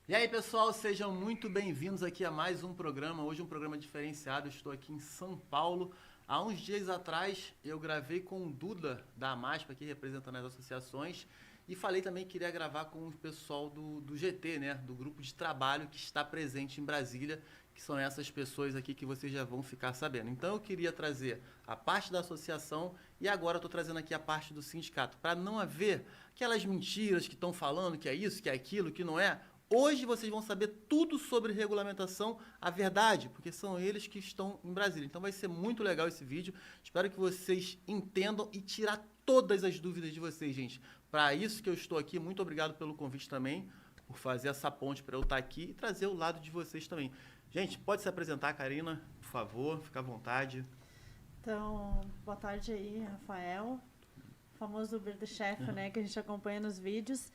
E aí, pessoal, sejam muito bem-vindos aqui a mais um programa. Hoje um programa diferenciado. Eu estou aqui em São Paulo. Há uns dias atrás eu gravei com o Duda da AMASP, aqui representando as associações, e falei também que queria gravar com o pessoal do GT, né, do grupo de trabalho que está presente em Brasília, que são essas pessoas aqui que vocês já vão ficar sabendo. Então eu queria trazer a parte da associação e agora eu estou trazendo aqui a parte do sindicato, para não haver aquelas mentiras que estão falando que é isso, que é aquilo, que não é. Hoje vocês vão saber tudo sobre regulamentação, a verdade, porque são eles que estão em Brasília. Então vai ser muito legal esse vídeo. Espero que vocês entendam e tirar todas as dúvidas de vocês, gente. Para isso que eu estou aqui. Muito obrigado pelo convite também, por fazer essa ponte para eu estar aqui e trazer o lado de vocês também. Gente, pode se apresentar, Karina, por favor, fica à vontade. Então, boa tarde aí, Rafael, famoso Uber do chefe, né, que a gente acompanha nos vídeos.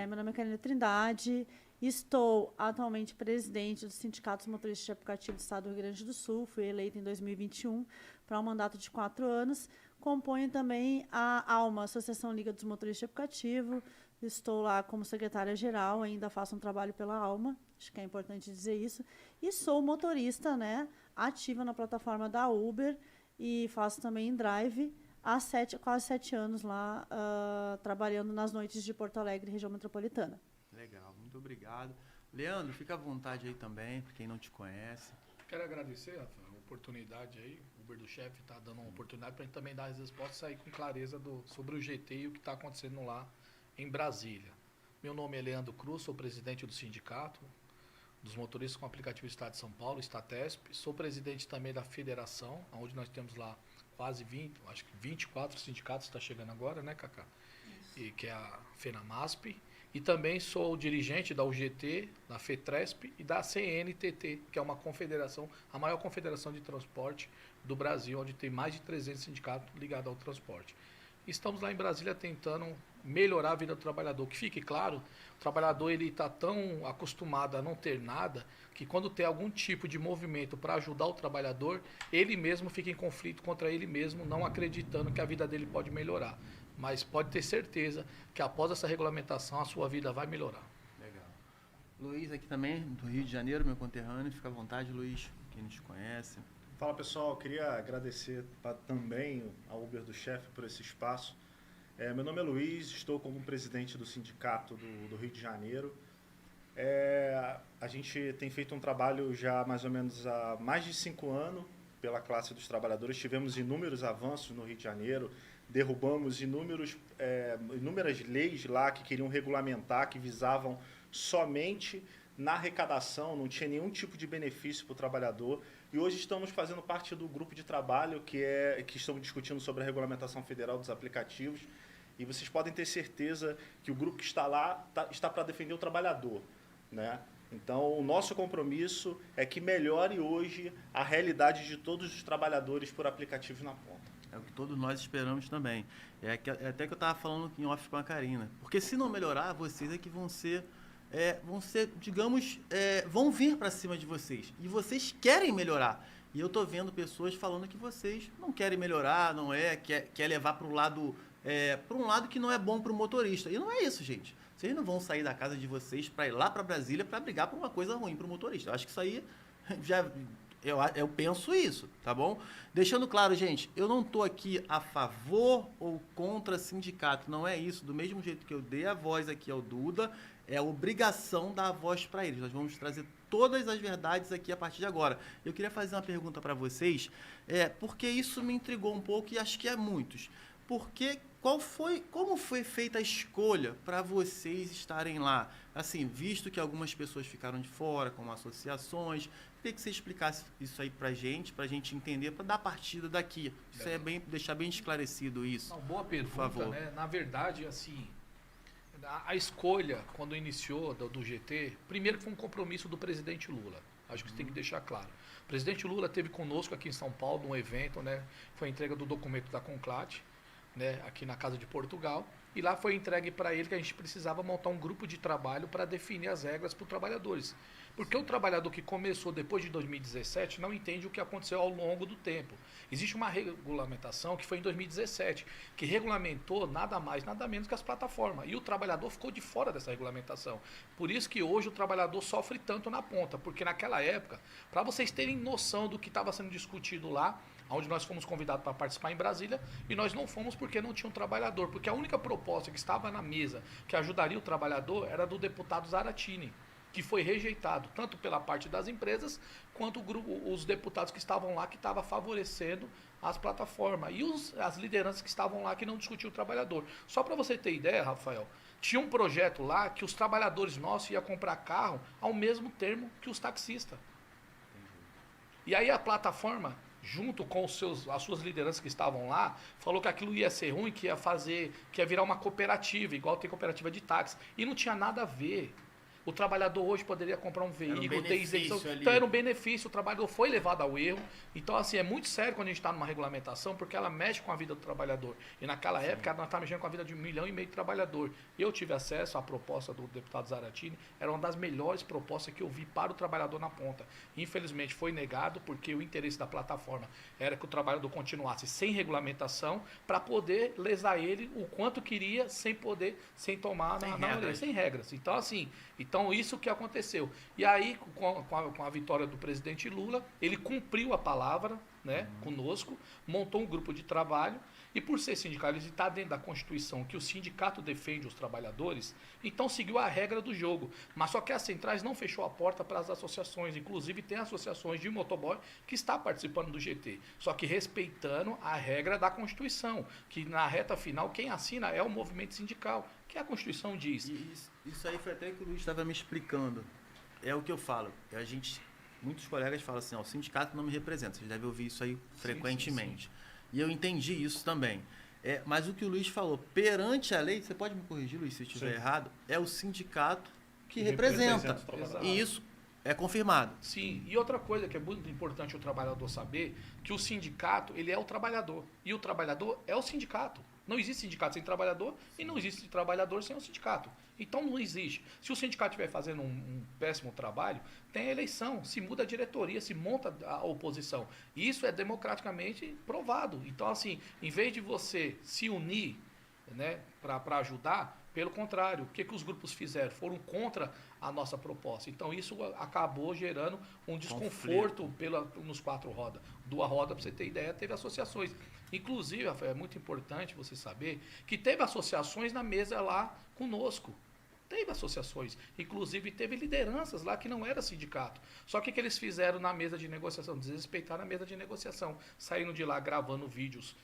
Meu nome é Karina Trindade, estou atualmente presidente do Sindicato dos Motoristas de Aplicativo do Estado do Rio Grande do Sul, fui eleita em 2021 para um mandato de 4 anos. Componho também a ALMA, Associação Liga dos Motoristas de Aplicativo, estou lá como secretária-geral, ainda faço um trabalho pela ALMA, acho que é importante dizer isso, e sou motorista, né, ativa na plataforma da Uber e faço também drive, há quase 7 anos lá, trabalhando nas noites de Porto Alegre, região metropolitana. Legal, muito obrigado. Leandro, fica à vontade aí também, para quem não te conhece. Quero agradecer, Rafa, a oportunidade aí. O Uber do Chefe está dando uma oportunidade para a gente também dar as respostas e sair com clareza sobre o GT e o que está acontecendo lá em Brasília. Meu nome é Leandro Cruz, sou presidente do sindicato dos motoristas com aplicativo Estado de São Paulo, Statesp. Sou presidente também da federação, onde nós temos lá quase 20, acho que 24 sindicatos, está chegando agora, né, Cacá? E, que é a FENAMASP. E também sou dirigente da UGT, da FETRESP e da CNTT, que é uma confederação, a maior confederação de transporte do Brasil, onde tem mais de 300 sindicatos ligados ao transporte. Estamos lá em Brasília tentando melhorar a vida do trabalhador. Que fique claro, o trabalhador ele está tão acostumado a não ter nada, que quando tem algum tipo de movimento para ajudar o trabalhador, ele mesmo fica em conflito contra ele mesmo, não acreditando que a vida dele pode melhorar. Mas pode ter certeza que após essa regulamentação a sua vida vai melhorar. Legal. Luiz aqui também, do Rio de Janeiro, meu conterrâneo. Fica à vontade, Luiz, quem nos conhece. Fala pessoal, eu queria agradecer também ao Uber do Chefe por esse espaço. Meu nome é Luiz, estou como presidente do sindicato do Rio de Janeiro. A gente tem feito um trabalho já mais ou menos há mais de 5 anos pela classe dos trabalhadores. Tivemos inúmeros avanços no Rio de Janeiro, derrubamos inúmeras leis lá que queriam regulamentar, que visavam somente na arrecadação, não tinha nenhum tipo de benefício para o trabalhador. E hoje estamos fazendo parte do grupo de trabalho que estamos discutindo sobre a regulamentação federal dos aplicativos. E vocês podem ter certeza que o grupo que está lá está para defender o trabalhador, né? Então, o nosso compromisso é que melhore hoje a realidade de todos os trabalhadores por aplicativos na ponta. É o que todos nós esperamos também. É até que eu estava falando em off com a Karina. Porque se não melhorar, vocês é que vão ser, digamos, vão vir para cima de vocês. E vocês querem melhorar. E eu estou vendo pessoas falando que vocês não querem melhorar, quer levar para um lado que não é bom para o motorista. E não é isso, gente. Vocês não vão sair da casa de vocês para ir lá para Brasília para brigar por uma coisa ruim para o motorista. Eu acho que isso aí já... Eu penso isso, tá bom? Deixando claro, gente, eu não estou aqui a favor ou contra sindicato, não é isso. Do mesmo jeito que eu dei a voz aqui ao Duda, é obrigação dar a voz para eles. Nós vamos trazer todas as verdades aqui a partir de agora. Eu queria fazer uma pergunta para vocês, porque isso me intrigou um pouco e acho que é muitos. Como foi feita a escolha para vocês estarem lá? Assim, visto que algumas pessoas ficaram de fora, como associações, queria que você explicasse isso aí para a gente entender, para dar partida daqui. Isso deixar bem esclarecido isso. Não, boa pergunta, por favor. Né? Na verdade, assim, a escolha, quando iniciou do GT, primeiro que foi um compromisso do presidente Lula. Acho que você tem que deixar claro. O presidente Lula esteve conosco aqui em São Paulo, num evento, né? Foi a entrega do documento da Conclate, né, aqui na Casa de Portugal, E lá foi entregue para ele que a gente precisava montar um grupo de trabalho para definir as regras para os trabalhadores. Porque o trabalhador que começou depois de 2017 não entende o que aconteceu ao longo do tempo. Existe uma regulamentação que foi em 2017, que regulamentou nada mais, nada menos que as plataformas. E o trabalhador ficou de fora dessa regulamentação. Por isso que hoje o trabalhador sofre tanto na ponta. Porque naquela época, para vocês terem noção do que estava sendo discutido lá, onde nós fomos convidados para participar em Brasília, e nós não fomos porque não tinha um trabalhador. Porque a única proposta que estava na mesa que ajudaria o trabalhador era do deputado Zaratini, que foi rejeitado tanto pela parte das empresas quanto os deputados que estavam lá, que estavam favorecendo as plataformas e as lideranças que estavam lá que não discutiam o trabalhador. Só para você ter ideia, Rafael, tinha um projeto lá que os trabalhadores nossos iam comprar carro ao mesmo termo que os taxistas. E aí a plataforma, junto com as suas lideranças que estavam lá, falou que aquilo ia ser ruim, que ia virar uma cooperativa, igual tem cooperativa de táxi. E não tinha nada a ver. O trabalhador hoje poderia comprar um veículo, ter isenção. Então era um benefício, o trabalhador foi levado ao erro. Então, assim, é muito sério quando a gente está numa regulamentação, porque ela mexe com a vida do trabalhador. E naquela época, nós estávamos mexendo com a vida de 1,5 milhão de trabalhador. Eu tive acesso à proposta do deputado Zaratini, era uma das melhores propostas que eu vi para o trabalhador na ponta. Infelizmente, foi negado, porque o interesse da plataforma era que o trabalhador continuasse sem regulamentação, para poder lesar ele o quanto queria, sem tomar na orelha, sem regras. Então, assim, isso que aconteceu. E aí, com a vitória do presidente Lula, ele cumpriu a palavra, né, conosco, montou um grupo de trabalho, e por ser sindicalista e estar dentro da Constituição, que o sindicato defende os trabalhadores, então seguiu a regra do jogo. Mas só que as centrais não fechou a porta para as associações, inclusive tem associações de motoboy que está participando do GT, só que respeitando a regra da Constituição, que na reta final quem assina é o movimento sindical, que a Constituição diz. Isso aí foi até que o Luiz estava me explicando. É o que eu falo. Muitos colegas falam assim, o sindicato não me representa. Vocês devem ouvir isso aí frequentemente. Sim. E eu entendi isso também. Mas o que o Luiz falou, perante a lei, você pode me corrigir, Luiz, se eu estiver errado, é o sindicato que representa. E isso é confirmado. Sim, e outra coisa que é muito importante o trabalhador saber, que o sindicato, ele é o trabalhador. E o trabalhador é o sindicato. Não existe sindicato sem trabalhador e não existe trabalhador sem o sindicato. Então não existe. Se o sindicato estiver fazendo um péssimo trabalho, tem a eleição, se muda a diretoria, se monta a oposição. E isso é democraticamente provado. Então, assim, em vez de você se unir, né, para ajudar, pelo contrário, o que os grupos fizeram? Foram contra a nossa proposta. Então isso acabou gerando um desconforto nos 4 rodas. 2 rodas, para você ter ideia, teve associações. Inclusive, Rafael, é muito importante você saber que teve associações na mesa lá conosco. Teve associações. Inclusive, teve lideranças lá que não era sindicato. Só que o que eles fizeram na mesa de negociação? Desrespeitaram a mesa de negociação. Saíram de lá gravando vídeos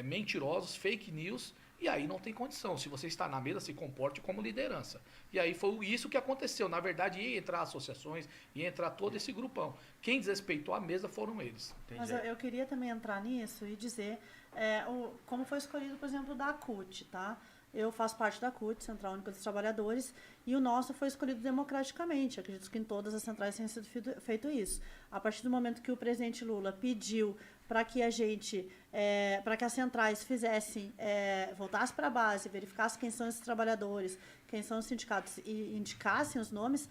mentirosos, fake news. E aí não tem condição. Se você está na mesa, se comporte como liderança. E aí foi isso que aconteceu. Na verdade, ia entrar associações, ia entrar todo esse grupão. Quem desrespeitou a mesa foram eles. Mas eu queria também entrar nisso e dizer como foi escolhido, por exemplo, da CUT, tá? Eu faço parte da CUT, Central Única dos Trabalhadores, e o nosso foi escolhido democraticamente. Acredito que em todas as centrais tenha sido feito isso. A partir do momento que o presidente Lula pediu para que para que as centrais voltassem para a base, verificassem quem são esses trabalhadores, quem são os sindicatos e indicassem os nomes,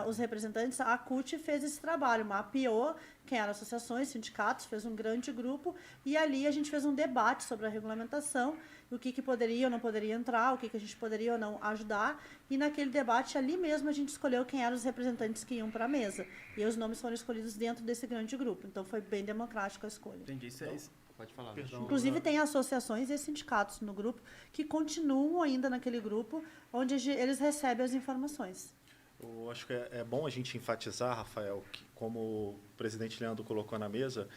os representantes, a CUT fez esse trabalho, mapeou quem eram associações, sindicatos, fez um grande grupo e ali a gente fez um debate sobre a regulamentação, o que poderia ou não poderia entrar, o que a gente poderia ou não ajudar, e naquele debate ali mesmo a gente escolheu quem eram os representantes que iam para a mesa. E os nomes foram escolhidos dentro desse grande grupo. Então foi bem democrático a escolha. Entendi, isso é isso. Pode falar. Perdão, inclusive tem associações e sindicatos no grupo que continuam ainda naquele grupo, onde eles recebem as informações. Eu acho que é bom a gente enfatizar, Rafael, que como o presidente Leandro colocou na mesa,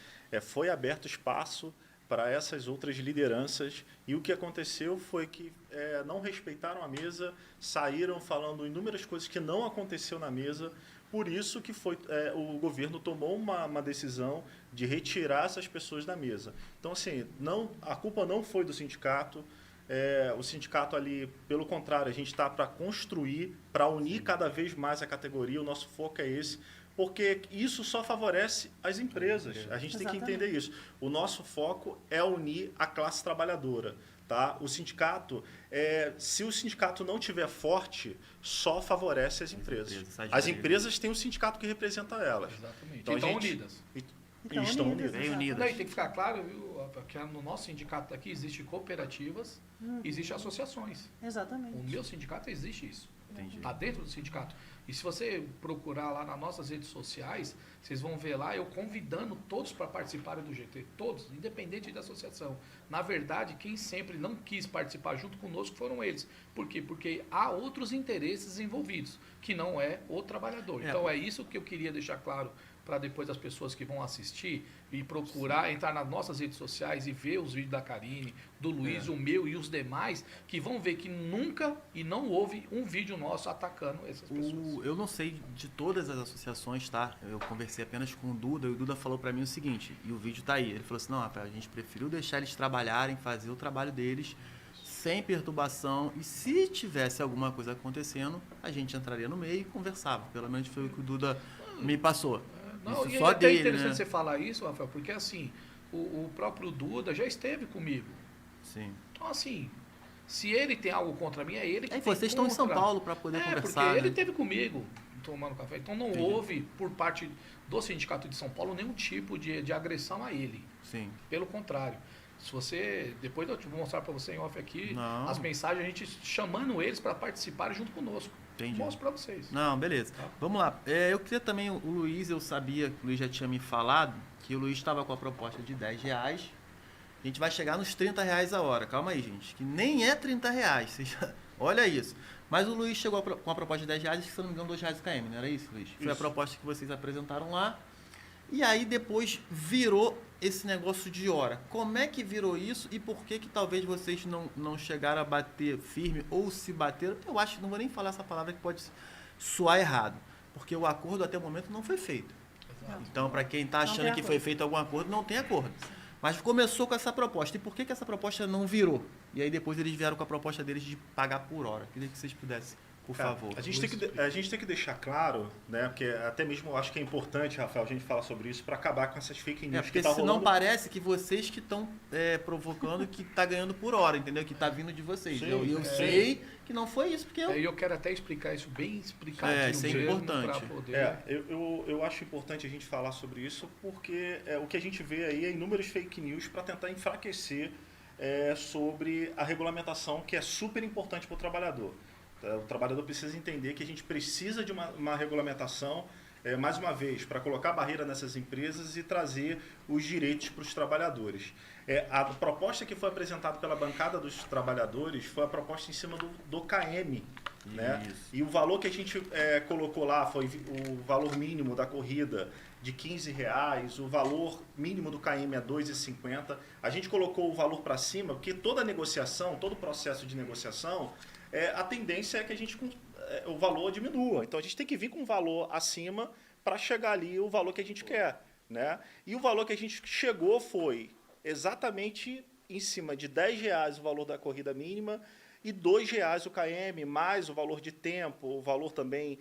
foi aberto espaço para essas outras lideranças e o que aconteceu foi que não respeitaram a mesa, saíram falando inúmeras coisas que não aconteceu na mesa, por isso que o governo tomou uma decisão de retirar essas pessoas da mesa. Então, assim, a culpa não foi do sindicato, o sindicato ali, pelo contrário, a gente está para construir, para unir cada vez mais a categoria, o nosso foco é esse, porque isso só favorece as empresas. A gente tem que entender isso. O nosso foco é unir a classe trabalhadora. Tá? O sindicato, se o sindicato não tiver forte, só favorece as empresas. As empresas têm um sindicato que representa elas. Exatamente. Então, Estão unidas. unidas. Então, Estão unidas, unidas. Bem unidas. Daí tem que ficar claro, viu, que no nosso sindicato aqui existe cooperativas, existe associações. Exatamente. O meu sindicato existe isso. Entendi. Está dentro do sindicato. E se você procurar lá nas nossas redes sociais, vocês vão ver lá eu convidando todos para participarem do GT. Todos, independente da associação. Na verdade, quem sempre não quis participar junto conosco foram eles. Por quê? Porque há outros interesses envolvidos, que não é o trabalhador. Então é isso que eu queria deixar claro para depois as pessoas que vão assistir e procurar entrar nas nossas redes sociais e ver os vídeos da Karine, do Luiz, o meu e os demais, que vão ver que nunca e não houve um vídeo nosso atacando essas pessoas. Eu não sei de todas as associações, tá? Eu conversei apenas com o Duda e o Duda falou pra mim o seguinte, e o vídeo tá aí. Ele falou assim, não, Rafael, a gente preferiu deixar eles trabalharem, fazer o trabalho deles sem perturbação, e se tivesse alguma coisa acontecendo, a gente entraria no meio e conversava. Pelo menos foi o que o Duda me passou. Não, Isso e só é até dele, interessante né? você falar isso, Rafael, porque assim, o próprio Duda já esteve comigo. Sim. Então assim, se ele tem algo contra mim, é ele que É, tem vocês estão em São contra. Paulo para poder conversar, porque ele né? teve comigo tomando café. Então não Entendi. houve, por parte do Sindicato de São Paulo, nenhum tipo de agressão a ele. Sim. Pelo contrário. Se você. Depois eu vou mostrar para você em off aqui Não. as mensagens, a gente chamando eles para participarem junto conosco. Entendi. Mostro para vocês. Não, beleza. Tá. Vamos lá. Eu queria também, o Luiz, eu sabia que o Luiz já tinha me falado que o Luiz estava com a proposta de R$10. A gente vai chegar nos R$30 a hora. Calma aí, gente. Que nem é R$30. Olha isso. Mas o Luiz chegou com a proposta de R$10, que se eu não me engano, R$2 o KM, não era isso, Luiz? Foi a Isso. proposta que vocês apresentaram lá. E aí depois virou esse negócio de hora. Como é que virou isso e por que talvez vocês não chegaram a bater firme ou se bateram? Eu acho que não vou nem falar essa palavra que pode soar errado. Porque o acordo até o momento não foi feito. Exato. Então, para quem está Não achando tem que acordo. foi feito algum acordo, não tem acordo. Mas começou com essa proposta. E por que essa proposta não virou? E aí depois eles vieram com a proposta deles de pagar por hora. Queria que vocês pudessem, por favor. A gente tem que deixar claro, né? Porque até mesmo eu acho que é importante, Rafael, a gente falar sobre isso para acabar com essas fake news Porque que tá senão rolando. parece que vocês que estão provocando que tá ganhando por hora, entendeu? Que tá vindo de vocês. Sim, Eu sei que não foi isso, porque eu... Aí eu quero até explicar isso bem explicadinho. isso é mesmo, importante. pra poder... Eu acho importante a gente falar sobre isso porque o que a gente vê aí é inúmeras fake news para tentar enfraquecer sobre a regulamentação que é super importante para o trabalhador. O trabalhador precisa entender que a gente precisa de uma regulamentação, mais uma vez, para colocar barreira nessas empresas e trazer os direitos para os trabalhadores. A proposta que foi apresentada pela bancada dos trabalhadores foi a proposta em cima do KM. Né? Isso. E o valor que a gente colocou lá foi o valor mínimo da corrida de R$15, o valor mínimo do KM é R$2,50. A gente colocou o valor para cima, porque toda negociação, todo processo de negociação, a tendência é que o valor diminua. Então a gente tem que vir com um valor acima para chegar ali o valor que a gente quer. Né? E o valor que a gente chegou foi exatamente em cima de R$10 o valor da corrida mínima e R$2 o KM, mais o valor de tempo, o valor também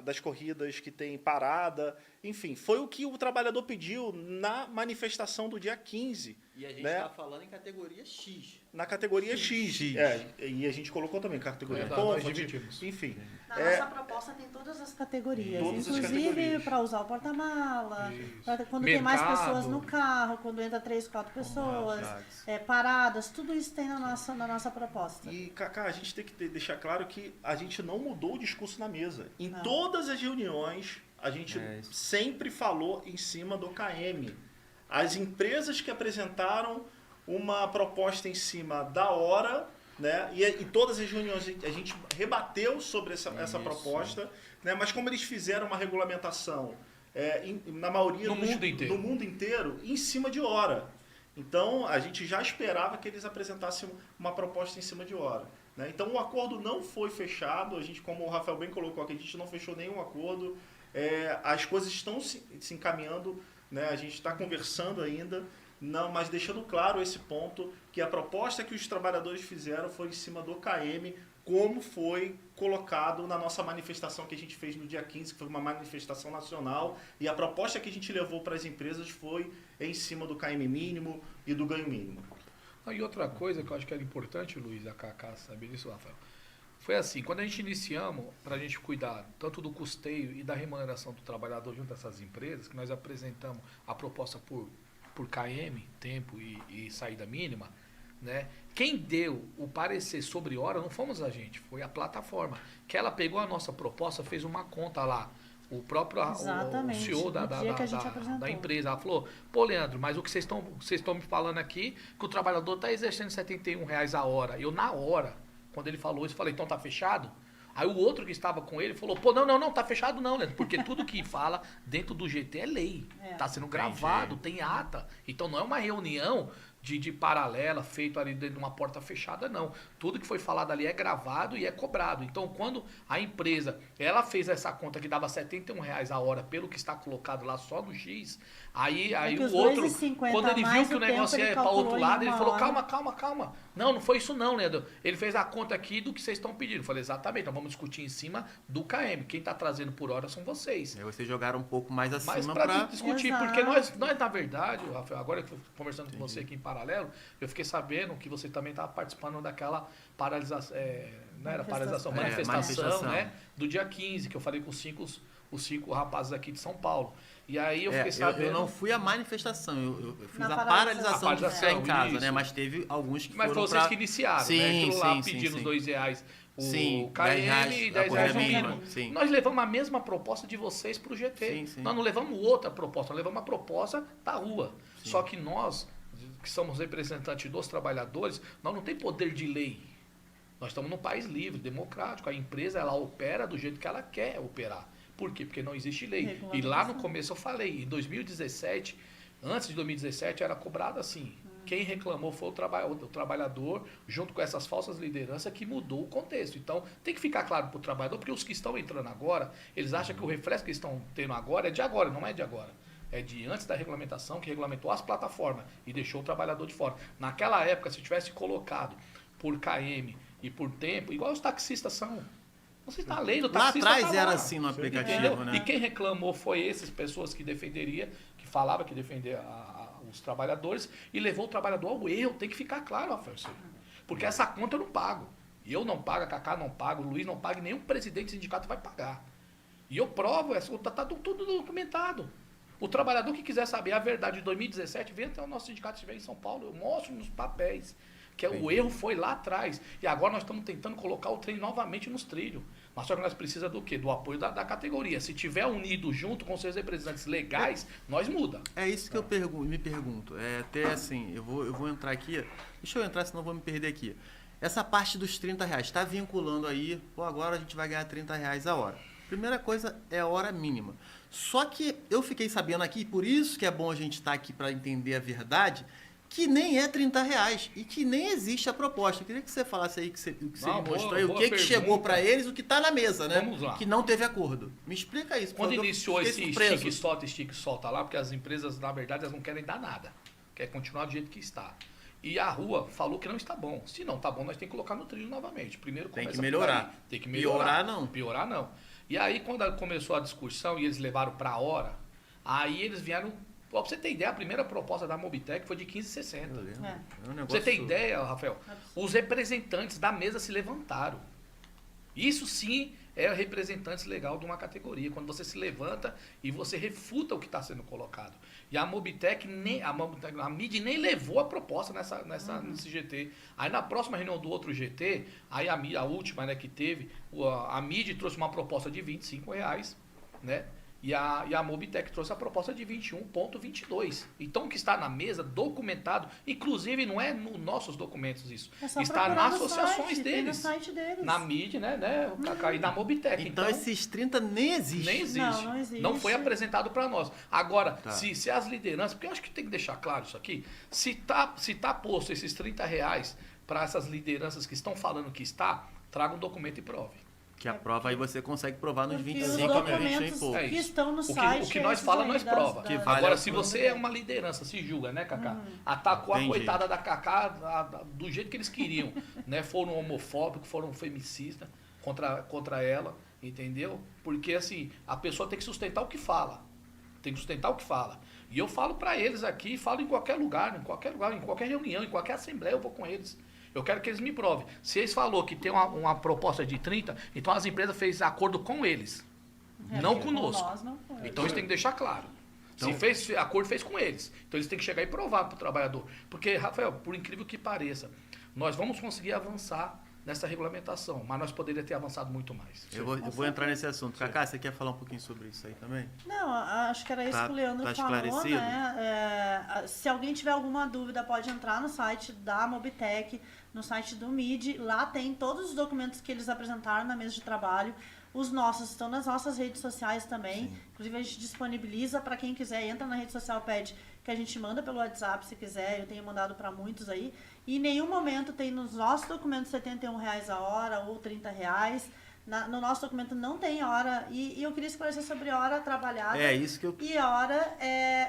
das corridas que tem parada. Enfim, foi o que o trabalhador pediu na manifestação do dia 15. E a gente né? está falando em categoria X. Na categoria X. X. E a gente colocou também categoria Verdade, nós Comfort, dividimos. enfim. Na nossa proposta tem todas as categorias, Todas as inclusive categorias. para usar o porta-mala, Isso. pra quando tem mais Mercado. pessoas no carro, quando entra 3, 4 pessoas, Exato. paradas, tudo isso tem na nossa proposta. E, Cacá, a gente tem que deixar claro que a gente não mudou o discurso na mesa. Em Não. todas as reuniões, a gente Isso. sempre falou em cima do KM. As empresas que apresentaram uma proposta em cima da hora, né? E todas as reuniões a gente rebateu sobre essa Isso. proposta, né? Mas como eles fizeram uma regulamentação na maioria No mundo inteiro. no mundo inteiro, em cima de hora. Então, a gente já esperava que eles apresentassem uma proposta em cima de hora. Né? Então, o acordo não foi fechado. A gente, como o Rafael bem colocou aqui, a gente não fechou nenhum acordo. As coisas estão se encaminhando, né? A gente está conversando ainda, não, mas deixando claro esse ponto, que a proposta que os trabalhadores fizeram foi em cima do KM, como foi colocado na nossa manifestação que a gente fez no dia 15, que foi uma manifestação nacional, e a proposta que a gente levou para as empresas foi em cima do KM mínimo e do ganho mínimo. E outra coisa que eu acho que era importante, Luiz, a Cacá saber disso, Rafael, foi assim, quando a gente iniciamos, para a gente cuidar tanto do custeio e da remuneração do trabalhador junto a essas empresas, que nós apresentamos a proposta por KM, tempo e saída mínima, né? Quem deu o parecer sobre hora não fomos a gente, foi a plataforma. Que ela pegou a nossa proposta, fez uma conta lá. O próprio o CEO da empresa, ela falou, pô, Leandro, mas o que vocês estão me falando aqui, que o trabalhador está exercendo R$71 a hora. Eu, na hora, quando ele falou isso, falei, então tá fechado? Aí o outro que estava com ele falou, pô, não, tá fechado não, Leandro, porque tudo que fala dentro do GT é lei. Tá sendo gravado, tem ata. Então não é uma reunião de paralela, feito ali dentro de uma porta fechada, não. Tudo que foi falado ali é gravado e é cobrado. Então, quando a empresa, ela fez essa conta que dava R$71 a hora pelo que está colocado lá só no X, aí o outro, quando ele viu que o negócio ia para outro lado, ele falou, calma. Não foi isso não, Leandro. Ele fez a conta aqui do que vocês estão pedindo. Eu falei, exatamente, nós vamos discutir em cima do KM. Quem está trazendo por hora são vocês. Aí vocês jogaram um pouco mais acima mas para discutir, Exato. porque nós, na verdade, Rafael, agora eu conversando com você aqui em paralelo, eu fiquei sabendo que você também estava participando daquela paralisação, manifestação, né? Do dia 15, que eu falei com os cinco rapazes aqui de São Paulo. E aí eu fiquei sabendo... Eu não fui à manifestação, eu fiz Na a paralisação de ficar em casa, isso. né? Mas teve alguns que Mas foram vocês que iniciaram, sim, né? Aquilo lá sim, pedindo sim. R$2 o Sim, KM e R$10 R$10 o mínima, mínimo. sim. Nós levamos a mesma proposta de vocês para o GT. Sim. Nós não levamos outra proposta, nós levamos uma proposta da rua. Sim. Só que nós, que somos representantes dos trabalhadores, nós não temos poder de lei. Nós estamos num país livre, democrático. A empresa, ela opera do jeito que ela quer operar. Por quê? Porque não existe lei. E lá no começo eu falei, em 2017, antes de 2017, era cobrado assim. Quem reclamou foi o trabalhador, junto com essas falsas lideranças, que mudou o contexto. Então, tem que ficar claro para o trabalhador, porque os que estão entrando agora, eles acham que o refresco que eles estão tendo agora é de agora, não é de agora. É de antes da regulamentação, que regulamentou as plataformas e deixou o trabalhador de fora. Naquela época, se tivesse colocado por KM e por tempo, igual os taxistas são. Você está lendo, o taxista Lá atrás tá era lá. assim no aplicativo, Entendeu? né? E quem reclamou foi essas pessoas que defenderia, que falava que defendia os trabalhadores e levou o trabalhador ao erro. Tem que ficar claro, Rafael. Porque essa conta eu não pago. Eu não pago, a Cacá não paga, o Luiz não paga, e nenhum presidente do sindicato vai pagar. E eu provo, está tudo documentado. O trabalhador que quiser saber a verdade de 2017, vem até o nosso sindicato, se estiver em São Paulo, eu mostro nos papéis. Que o erro foi lá atrás. E agora nós estamos tentando colocar o trem novamente nos trilhos. Mas só que nós precisamos do quê? Do apoio da categoria. Se tiver unido junto com seus representantes legais, nós muda. É isso que eu me pergunto. É até assim, eu vou entrar aqui. Deixa eu entrar, senão eu vou me perder aqui. Essa parte dos R$30, está vinculando aí, pô, agora a gente vai ganhar R$30 a hora. Primeira coisa é a hora mínima. Só que eu fiquei sabendo aqui, por isso que é bom a gente estar aqui para entender a verdade, que nem é R$30 e que nem existe a proposta. Eu queria que você falasse aí, que você mostrou aí, o que chegou para eles, o que está na mesa, né? Vamos lá. Que não teve acordo. Me explica isso. Quando iniciou esse estique e solta lá, porque as empresas, na verdade, elas não querem dar nada. Quer continuar do jeito que está. E a rua falou que não está bom. Se não está bom, nós temos que colocar no trilho novamente. Primeiro tem que melhorar. Tem que melhorar. Piorar não. E aí, quando começou a discussão e eles levaram para a hora, aí eles vieram... Pra você ter ideia, a primeira proposta da Mobitech foi de 15,60. Pra você ter ideia, Rafael, os representantes da mesa se levantaram. Isso sim é representante legal de uma categoria, quando você se levanta e você refuta o que está sendo colocado. E a Mobitech, a MID nem levou a proposta nesse GT. Aí na próxima reunião do outro GT, aí a última, né, que teve, a MID trouxe uma proposta de R$25, né? E a Mobitech trouxe a proposta de 21,22. Então, o que está na mesa, documentado, inclusive não é nos nossos documentos isso. Está nas associações deles. No site deles. Na MID, né? E na Mobitech. Então, esses 30 nem existem. Nem existe. Não existe. Não foi apresentado para nós. Agora, se as lideranças, porque eu acho que tem que deixar claro isso aqui, se tá posto esses R$30 para essas lideranças que estão falando que está, traga um documento e prove. Que a prova aí você consegue provar nos Porque 25 os a 20 e documentos pouco. que estão no site... O que nós falamos, nós prova. Agora, se você é uma liderança, se julga, né, Cacá? Atacou a coitada da Cacá do jeito que eles queriam. Né? Foram homofóbicos, foram femicistas contra ela, entendeu? Porque, assim, a pessoa tem que sustentar o que fala. tem que sustentar o que fala. E eu falo para eles aqui, falo em qualquer lugar, em qualquer reunião, em qualquer assembleia eu vou com eles. Eu quero que eles me provem. Se eles falou que tem uma proposta de 30, então as empresas fez acordo com eles, não conosco. Nós não foi. Então eles têm que deixar claro. Se fez acordo, fez com eles. Então eles têm que chegar e provar para o trabalhador. Porque, Rafael, por incrível que pareça, nós vamos conseguir avançar nessa regulamentação, mas nós poderíamos ter avançado muito mais. Eu vou entrar nesse assunto. Cacá, você quer falar um pouquinho sobre isso aí também? Não, acho que era isso que o Leandro falou, esclarecido? né? Se alguém tiver alguma dúvida, pode entrar no site da Mobitech, no site do MID. Lá tem todos os documentos que eles apresentaram na mesa de trabalho. Os nossos estão nas nossas redes sociais também. Sim. Inclusive, a gente disponibiliza para quem quiser. Entra na rede social, pede que a gente manda pelo WhatsApp, se quiser. Eu tenho mandado para muitos aí. E em nenhum momento tem nos nossos documentos R$71 a hora ou R$30. No nosso documento não tem hora. E eu queria esclarecer sobre hora trabalhada isso que eu... e hora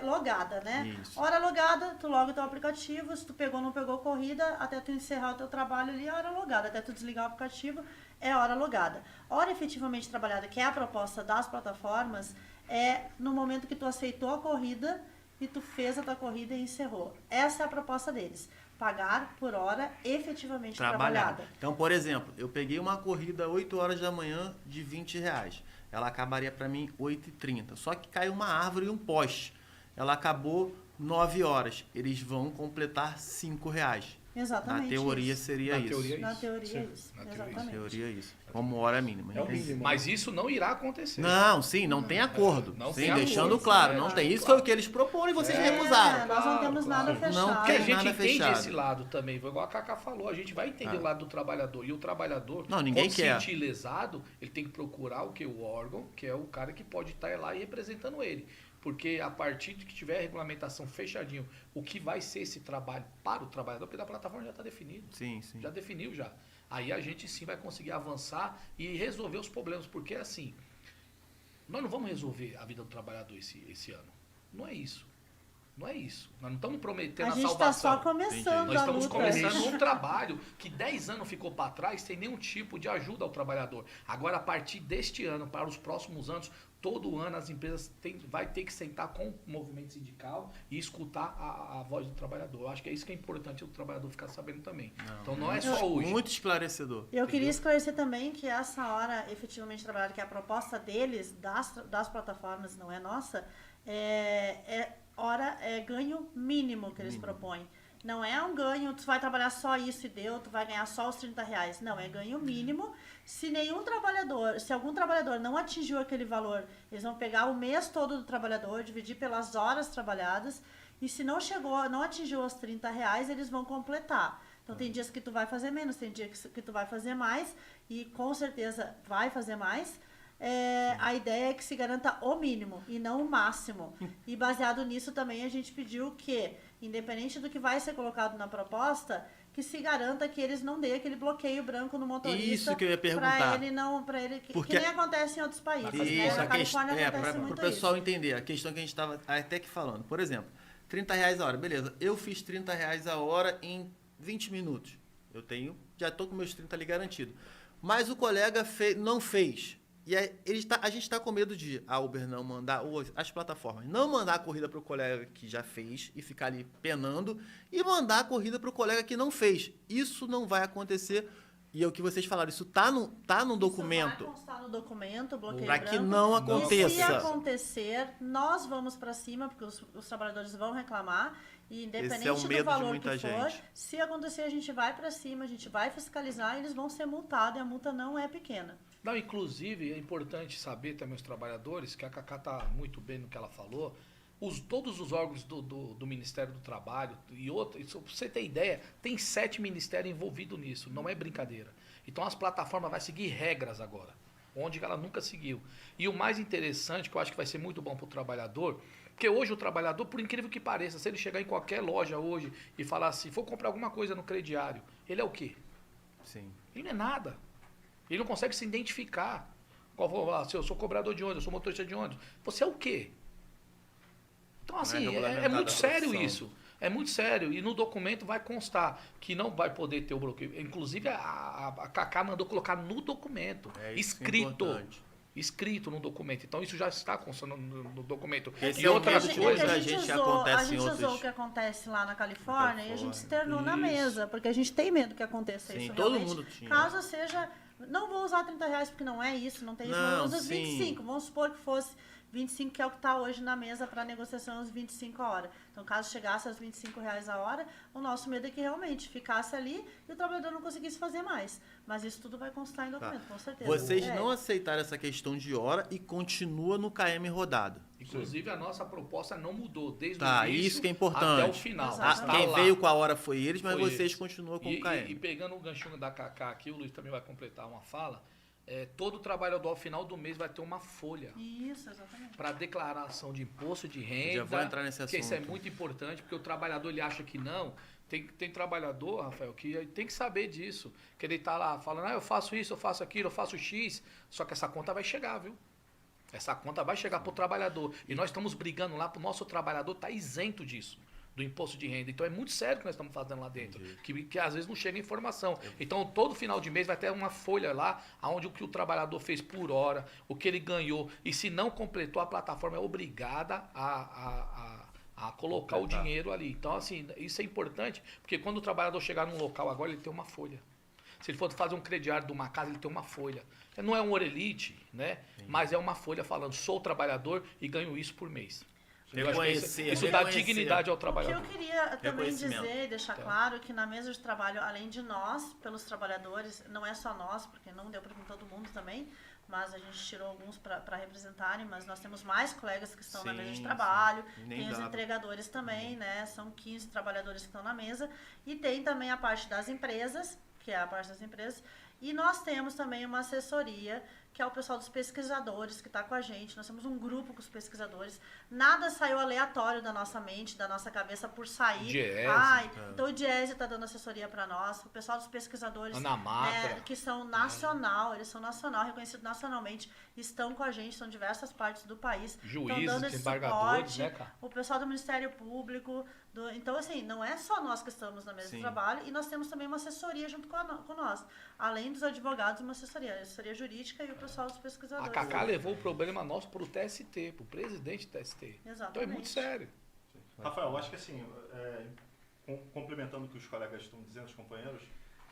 logada, né? Isso. Hora logada, tu loga o teu aplicativo. Se tu pegou ou não pegou corrida, até tu encerrar o teu trabalho ali, é hora logada. Até tu desligar o aplicativo, é hora logada. Hora efetivamente trabalhada, que é a proposta das plataformas, é no momento que tu aceitou a corrida e tu fez a tua corrida e encerrou. Essa é a proposta deles. Pagar por hora efetivamente trabalhada. Então, por exemplo, eu peguei uma corrida 8 horas da manhã de R$20. Ela acabaria para mim 8h30. Só que caiu uma árvore e um poste. Ela acabou 9 horas. Eles vão completar R$5. Exatamente. Na teoria seria isso. Na teoria é isso. Exatamente. Na teoria é isso. Como hora mínima. É o mínimo. Mas isso não irá acontecer. Não tem acordo. Não sim, tem deixando acordo, claro, né? não tem. Isso foi o que eles proporam e vocês recusaram. Nós não temos nada fechado. Não Porque a tem gente nada entende fechado. esse lado também, igual a Cacá falou, a gente vai entender o lado do trabalhador. E o trabalhador, ninguém quando quer. se sentir lesado, ele tem que procurar o órgão, que é o cara que pode estar lá e representando ele. Porque a partir de que tiver a regulamentação fechadinho, o que vai ser esse trabalho para o trabalhador, porque da plataforma já está definido. Sim. Já definiu já. Aí a gente sim vai conseguir avançar e resolver os problemas. Porque assim, nós não vamos resolver a vida do trabalhador esse ano. Não é isso. Não é isso. Nós não estamos prometendo a salvação. A gente está só começando Nós estamos a luta. começando um trabalho que 10 anos ficou para trás sem nenhum tipo de ajuda ao trabalhador. Agora, a partir deste ano, para os próximos anos, todo ano as empresas vai ter que sentar com o movimento sindical e escutar a voz do trabalhador. Eu acho que é isso que é importante o trabalhador ficar sabendo também. Então não é só hoje. Muito esclarecedor. Eu queria esclarecer também que essa hora efetivamente trabalhada, que é a proposta deles, das plataformas, não é nossa, é ganho mínimo que eles propõem. Não é um ganho, tu vai trabalhar só isso e deu, tu vai ganhar só os R$30. Não, é ganho mínimo. Se algum trabalhador não atingiu aquele valor, eles vão pegar o mês todo do trabalhador, dividir pelas horas trabalhadas, e se não atingiu os R$30, eles vão completar. Então tem dias que tu vai fazer menos, tem dias que tu vai fazer mais, e com certeza vai fazer mais. A ideia é que se garanta o mínimo e não o máximo. E baseado nisso também a gente pediu que, independente do que vai ser colocado na proposta, que se garanta que eles não dêem aquele bloqueio branco no motorista. Isso que eu ia perguntar. Que nem acontece em outros países. Isso, Na Califórnia acontece muito para o pessoal entender, a questão que a gente estava até que falando. Por exemplo, R$30 a hora, beleza. Eu fiz R$30 a hora em 20 minutos. Já estou com meus 30 ali garantido. Mas o colega não fez. E aí, a gente está com medo de a Uber não mandar, ou as plataformas, não mandar a corrida para o colega que já fez e ficar ali penando, e mandar a corrida para o colega que não fez. Isso não vai acontecer. E é o que vocês falaram, isso tá no documento. Isso vai constar no documento, bloqueio para branco. que não aconteça. E se acontecer, nós vamos para cima, porque os trabalhadores vão reclamar. E independente do valor que for, se acontecer, a gente vai para cima, a gente vai fiscalizar e eles vão ser multados. E a multa não é pequena. Não, inclusive, é importante saber também os trabalhadores, que a Cacá está muito bem no que ela falou, todos os órgãos do Ministério do Trabalho e outros, pra você ter ideia, tem 7 ministérios envolvidos nisso, não é brincadeira. Então as plataformas vão seguir regras agora, onde ela nunca seguiu. E o mais interessante, que eu acho que vai ser muito bom para o trabalhador, porque hoje o trabalhador, por incrível que pareça, se ele chegar em qualquer loja hoje e falar assim, for comprar alguma coisa no crediário, ele é o quê? Sim. Ele não é nada. Ele não consegue se identificar. Se eu sou cobrador de ônibus, eu sou motorista de ônibus. Você é o quê? Então, assim, é muito sério isso. É muito sério. E no documento vai constar que não vai poder ter o bloqueio. Inclusive, a Cacá mandou colocar no documento, escrito. escrito no documento. Então isso já está constando no documento. Esse E é o outra medo de coisa, muita gente que acontece a gente em outros- usou o que acontece lá na Califórnia e a gente externou na Isso. mesa, porque a gente tem medo que aconteça Sim, isso todo realmente. mundo tinha. Caso seja, não vou usar R$30 porque não é isso, não tem isso, Não, mas usa os sim. 25. Vamos supor que fosse 25, que é o que está hoje na mesa para negociação, os 25 a hora. Então, caso chegasse aos R$25 a hora, o nosso medo é que realmente ficasse ali e o trabalhador não conseguisse fazer mais. Mas isso tudo vai constar em documento, com certeza. Vocês É. não aceitaram essa questão de hora e continua no KM rodado. inclusive a nossa proposta não mudou desde Tá, o início isso que é importante. até o final. Exato. Está Quem lá. veio com a hora foi eles, mas Foi vocês eles. continuam com o E KM. pegando o ganchinho da Cacá aqui, o Luiz também vai completar uma fala. Todo trabalhador ao final do mês vai ter uma folha Isso, exatamente. para declaração de imposto de renda. Já vou entrar nesse Porque isso é assunto. muito importante, porque o trabalhador ele acha que não. Tem trabalhador, Rafael, que tem que saber disso. Que ele tá lá falando, eu faço isso, eu faço aquilo, eu faço X. Só que essa conta vai chegar, viu? Essa conta vai chegar para o trabalhador. E nós estamos brigando lá para o nosso trabalhador estar isento disso, do imposto de renda. Então é muito sério o que nós estamos fazendo lá dentro. Que às vezes não chega informação. Então todo final de mês vai ter uma folha lá, onde o que o trabalhador fez por hora, o que ele ganhou. E se não completou, a plataforma é obrigada a colocar o dinheiro ali. Então, assim, isso é importante, porque quando o trabalhador chegar num local agora, ele tem uma folha. Se ele for fazer um crediário de uma casa, ele tem uma folha. Não é um orelite, né? Mas é uma folha falando, sou trabalhador e ganho isso por mês. Eu acho que isso dá Reconhecer. dignidade ao O que trabalhador. eu queria também Reconhecimento. dizer, deixar claro, que na mesa de trabalho, além de nós, pelos trabalhadores, não é só nós, porque não deu para todo mundo também, mas a gente tirou alguns para representarem, mas nós temos mais colegas que estão na Sim, mesa de sim. trabalho, Nem tem os dá. entregadores também, né? São 15 trabalhadores que estão na mesa, e tem também a parte das empresas, que é a parte das empresas, e nós temos também uma assessoria, que é o pessoal dos pesquisadores que está com a gente. Nós temos um grupo com os pesquisadores. Nada saiu aleatório da nossa mente, da nossa cabeça por sair. Diese, Então o Diese está dando assessoria para nós. O pessoal dos pesquisadores, Ana Matra. que são nacional, eles são nacional, reconhecidos nacionalmente, estão com a gente, são diversas partes do país. Estão Juízes, dando esse desembargadores, suporte. né, cara? O pessoal do Ministério Público. Então, assim, não é só nós que estamos na mesa Sim. de trabalho, e nós temos também uma assessoria junto com nós. Além dos advogados, uma assessoria jurídica e o pessoal dos A pesquisadores. Cacá levou o problema nosso para o TST, para o presidente do TST. Exatamente. Então é muito sério. Rafael, eu acho que assim, complementando o que os colegas estão dizendo, os companheiros,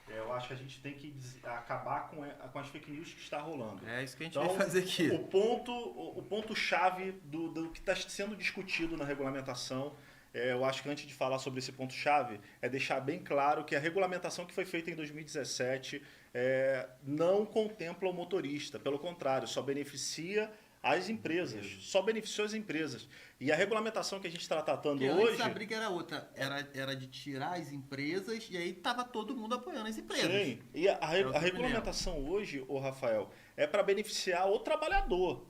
eu acho que a gente tem que acabar com as fake news que está rolando. É isso que a gente Então, vai fazer aqui. o ponto-chave do que está sendo discutido na regulamentação, eu acho que antes de falar sobre esse ponto-chave, é deixar bem claro que a regulamentação que foi feita em 2017 não contempla o motorista, pelo contrário, só beneficia as empresas, só beneficiou as empresas. E a regulamentação que a gente está tratando Porque hoje... antes a briga era outra, era de tirar as empresas e aí tava todo mundo apoiando as empresas. Sim, e É o que a eu me regulamentação hoje, Rafael, é para beneficiar o trabalhador.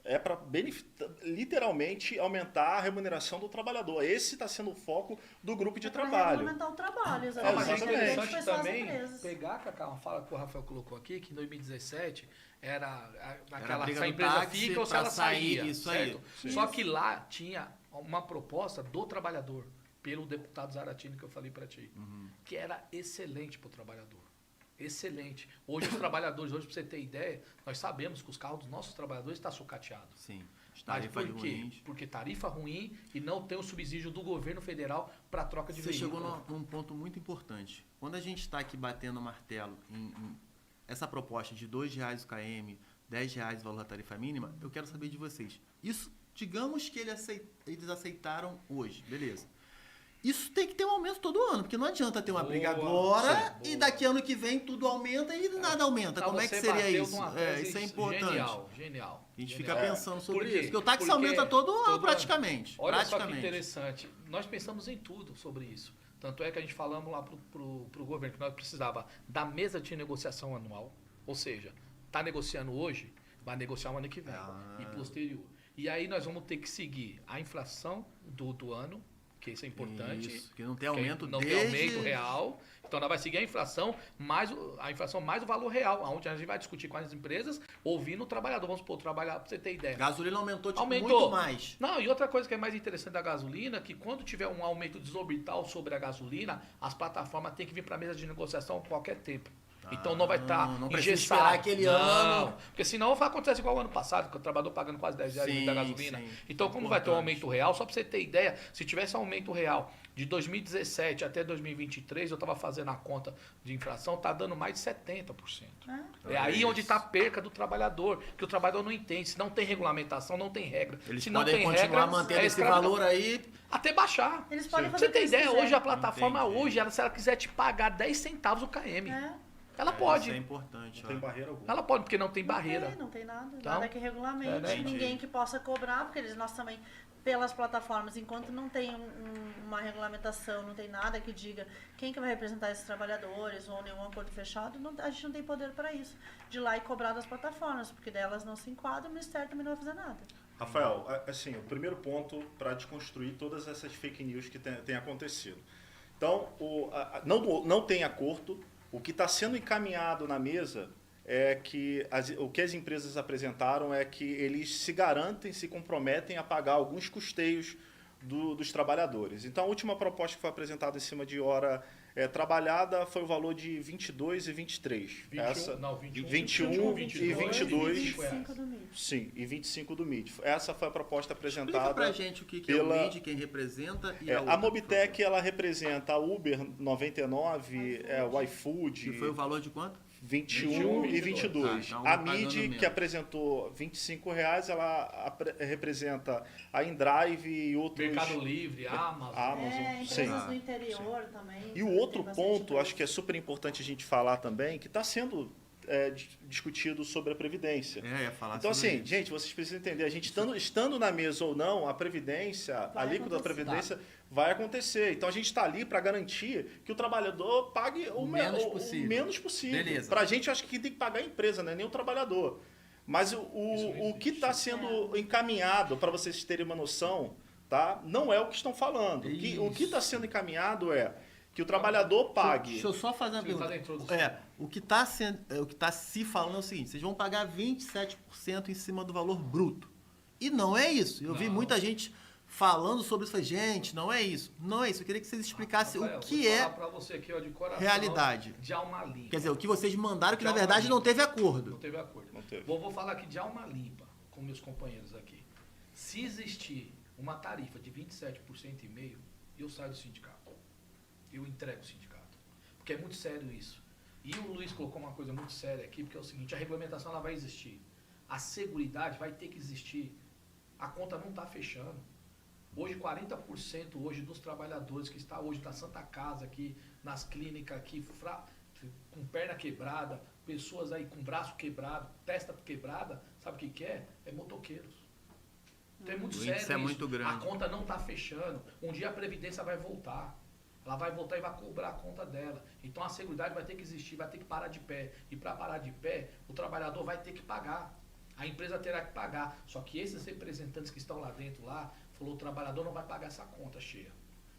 É para literalmente aumentar a remuneração do trabalhador. Esse está sendo o foco do grupo de Pra trabalho. regulamentar o trabalho, Mas exatamente. é Exatamente. interessante Foi só as também empresas. pegar, Cacá, uma fala que o Rafael colocou aqui, que em 2017 era a aquela briga se a do empresa táxi fica ou se pra ela sair, saía. isso aí. Certo? Só que lá tinha uma proposta do trabalhador, pelo deputado Zaratini que eu falei para ti, que era excelente para o trabalhador. Excelente. Hoje os trabalhadores, hoje para você ter ideia, nós sabemos que os carros dos nossos trabalhadores estão sucateados. Sim. Mas Tarifas por quê? ruins. Porque tarifa ruim e não tem o subsídio do governo federal para troca de Você veículo. chegou num ponto muito importante. Quando a gente está aqui batendo o martelo em essa proposta de R$2 o KM, R$10 o valor da tarifa mínima, eu quero saber de vocês. Isso, digamos que eles aceitaram hoje, beleza. Isso tem que ter um aumento todo ano, porque não adianta ter uma briga Boa, agora sim, e boa. daqui ano que vem tudo aumenta e nada aumenta. Não, Como é que você seria bateu isso? numa tese Isso é importante. Genial. A gente genial. fica pensando sobre Por quê? isso. Porque o táxi Porque aumenta todo ano, todo praticamente. Olha só que praticamente. interessante. Nós pensamos em tudo sobre isso. Tanto é que a gente falamos lá pro governo que nós precisava da mesa de negociação anual. Ou seja, está negociando hoje, vai negociar o ano que vem e posterior. E aí nós vamos ter que seguir a inflação do ano, que isso é importante. Isso, que não tem aumento não desde... tem aumento real. Então nós vai seguir a inflação mais o valor real, onde a gente vai discutir com as empresas, ouvindo o trabalhador. Vamos supor, trabalhar, para você ter ideia. Gasolina aumentou, tipo, Aumentou. muito mais. Não, e outra coisa que é mais interessante da gasolina, que quando tiver um aumento desorbital sobre a gasolina, as plataformas têm que vir para a mesa de negociação a qualquer tempo. Então não vai estar não precisa engessado. esperar aquele ano. Porque senão vai acontecer igual o ano passado, que o trabalhador pagando quase 10 reais da gasolina. Sim, então, como vai ter um aumento real, só para você ter ideia, se tivesse um aumento real de 2017 até 2023, eu estava fazendo a conta de inflação, tá dando mais de 70%. É aí onde está a perca do trabalhador, que o trabalhador não entende. Se não tem regulamentação, não tem regra. Eles se não podem tem continuar regra, mantendo esse escravidão. valor aí. Até baixar. Eles podem Pra fazer você ter o que ideia, eles hoje a quiserem. plataforma, Entendi. se ela quiser te pagar 10 centavos o KM, ela Isso pode. é importante. Não tem barreira alguma. Ela pode, porque não tem barreira. Não tem nada. Então, Nada que regulamente, né? ninguém que possa cobrar, porque nós também, pelas plataformas, enquanto não tem uma regulamentação, não tem nada que diga quem que vai representar esses trabalhadores ou nenhum acordo fechado, a gente não tem poder para isso. De ir lá e cobrar das plataformas, porque delas não se enquadram, o Ministério também não vai fazer nada. Rafael, assim, o primeiro ponto para desconstruir todas essas fake news que tem acontecido. Então, não tem acordo. O que está sendo encaminhado na mesa é que o que as empresas apresentaram é que eles se garantem, se comprometem a pagar alguns custeios dos trabalhadores. Então, a última proposta que foi apresentada em cima de hora trabalhada foi o valor de 22 e 23. 21 e 22. 25 do MIT. Sim, e 25 do MIT. Essa foi a proposta apresentada. Explica pra gente o que é o MIT, quem representa e a Mobitech, ela representa a Uber 99, o iFood. Que foi o valor de quanto? 21 e 22. Então, a MID, que apresentou R$25, ela representa a InDrive e outros... Mercado Livre, Amazon. Empresas do interior também. E o outro ponto, acho que é super importante a gente falar também, que está sendo discutido sobre a Previdência. Ia falar então, sobre assim, isso. gente, vocês precisam entender, a gente estando na mesa ou não, a Previdência, a alíquota da Previdência vai acontecer. Então, a gente está ali para garantir que o trabalhador pague o menos possível. Beleza. Para a gente, eu acho que quem tem que pagar é a empresa, né? Nem o trabalhador. Mas o que está sendo encaminhado, para vocês terem uma noção, tá? Não é o que estão falando. O que está sendo encaminhado é que o trabalhador pague... Deixa eu só fazer uma pergunta. O que está se falando é o seguinte, vocês vão pagar 27% em cima do valor bruto. E não é isso. Eu vi muita gente falando sobre isso. Falei, gente, não é isso. Não é isso. Eu queria que vocês explicassem Rafael, o que é pra você aqui, de coração, realidade. de alma limpa. Quer dizer, o que vocês mandaram que, na alma verdade, limpa. não teve acordo. Não teve acordo. Não teve. Vou falar aqui de alma limpa com meus companheiros aqui. Se existir uma tarifa de 27,5%, eu saio do sindicato. Eu entrego o sindicato. Porque é muito sério isso. E o Luiz colocou uma coisa muito séria aqui, porque é o seguinte, a regulamentação ela vai existir. A seguridade vai ter que existir. A conta não está fechando. Hoje, 40% hoje dos trabalhadores que está hoje na Santa Casa, aqui, nas clínicas aqui, com perna quebrada, pessoas aí com braço quebrado, testa quebrada, sabe o que é? É motoqueiros. Então é muito sério isso. É muito grande. A conta não está fechando. Um dia a Previdência vai voltar. Ela vai voltar e vai cobrar a conta dela. Então a seguridade vai ter que existir, vai ter que parar de pé. E para parar de pé, o trabalhador vai ter que pagar. A empresa terá que pagar. Só que esses representantes que estão lá dentro, falou, o trabalhador não vai pagar essa conta cheia.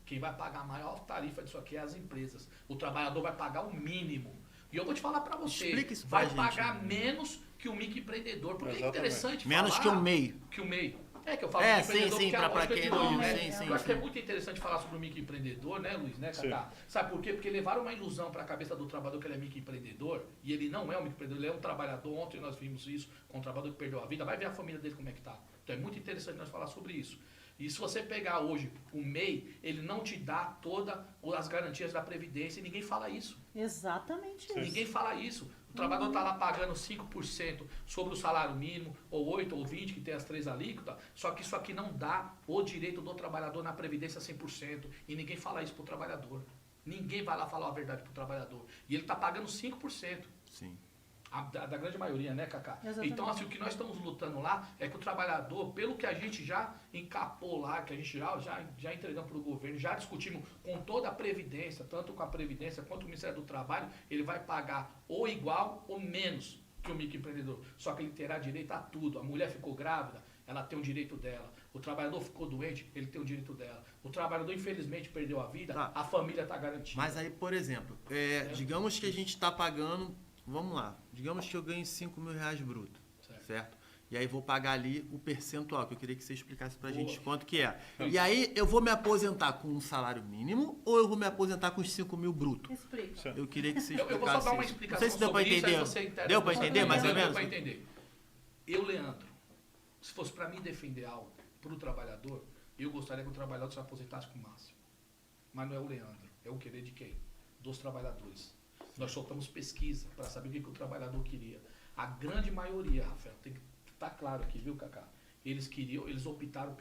Quem vai pagar a maior tarifa disso aqui é as empresas. O trabalhador vai pagar o mínimo. E eu vou te falar para você, explica isso vai pra gente, pagar menos que o microempreendedor. Porque Exatamente. é interessante Menos falar... que o MEI. Que o MEI. É que eu falo sim, porque pra quem não... eu acho que é muito interessante falar sobre o microempreendedor, né, Luiz, né, Cacá? Sabe por quê? Porque levaram uma ilusão para a cabeça do trabalhador que ele é microempreendedor, e ele não é um microempreendedor, ele é um trabalhador. Ontem nós vimos isso com um trabalhador que perdeu a vida, vai ver a família dele como é que tá. Então é muito interessante nós falar sobre isso. E se você pegar hoje o MEI, ele não te dá todas as garantias da Previdência, e ninguém fala isso. Exatamente isso. Ninguém fala isso. O trabalhador está lá pagando 5% sobre o salário mínimo, ou 8% ou 20%, que tem as 3 alíquotas, só que isso aqui não dá o direito do trabalhador na Previdência 100%, e ninguém fala isso para o trabalhador. Ninguém vai lá falar a verdade para o trabalhador. E ele está pagando 5%. Sim. Da grande maioria, né, Cacá? Exatamente. Então, assim, o que nós estamos lutando lá é que o trabalhador, pelo que a gente já encapou lá, que a gente já entregamos para o governo, já discutimos com toda a Previdência, tanto com a Previdência quanto o Ministério do Trabalho, ele vai pagar ou igual ou menos que o microempreendedor. Só que ele terá direito a tudo. A mulher ficou grávida, ela tem o direito dela. O trabalhador ficou doente, ele tem o direito dela. O trabalhador, infelizmente, perdeu a vida, a família está garantida. Mas aí, por exemplo, digamos que a gente está pagando... Vamos lá, digamos que eu ganho R$5.000 bruto, certo? e aí vou pagar ali o percentual, que eu queria que você explicasse pra gente Boa. quanto que é. E aí eu vou me aposentar com um salário mínimo ou eu vou me aposentar com os 5 mil bruto? Explica. Eu queria que você Eu explicasse vou só dar uma isso. explicação Não sei se deu pra sobre isso, aí entender. você entende. Deu pra entender, mais ou Deu menos? pra entender. Eu, Leandro, se fosse para mim defender algo para o trabalhador, eu gostaria que o trabalhador se aposentasse com o máximo. Mas não é o Leandro, é o querer de quem? Dos trabalhadores. Nós soltamos pesquisa para saber o que o trabalhador queria. A grande maioria, Rafael, tem que estar claro aqui, viu, Cacá? Eles optaram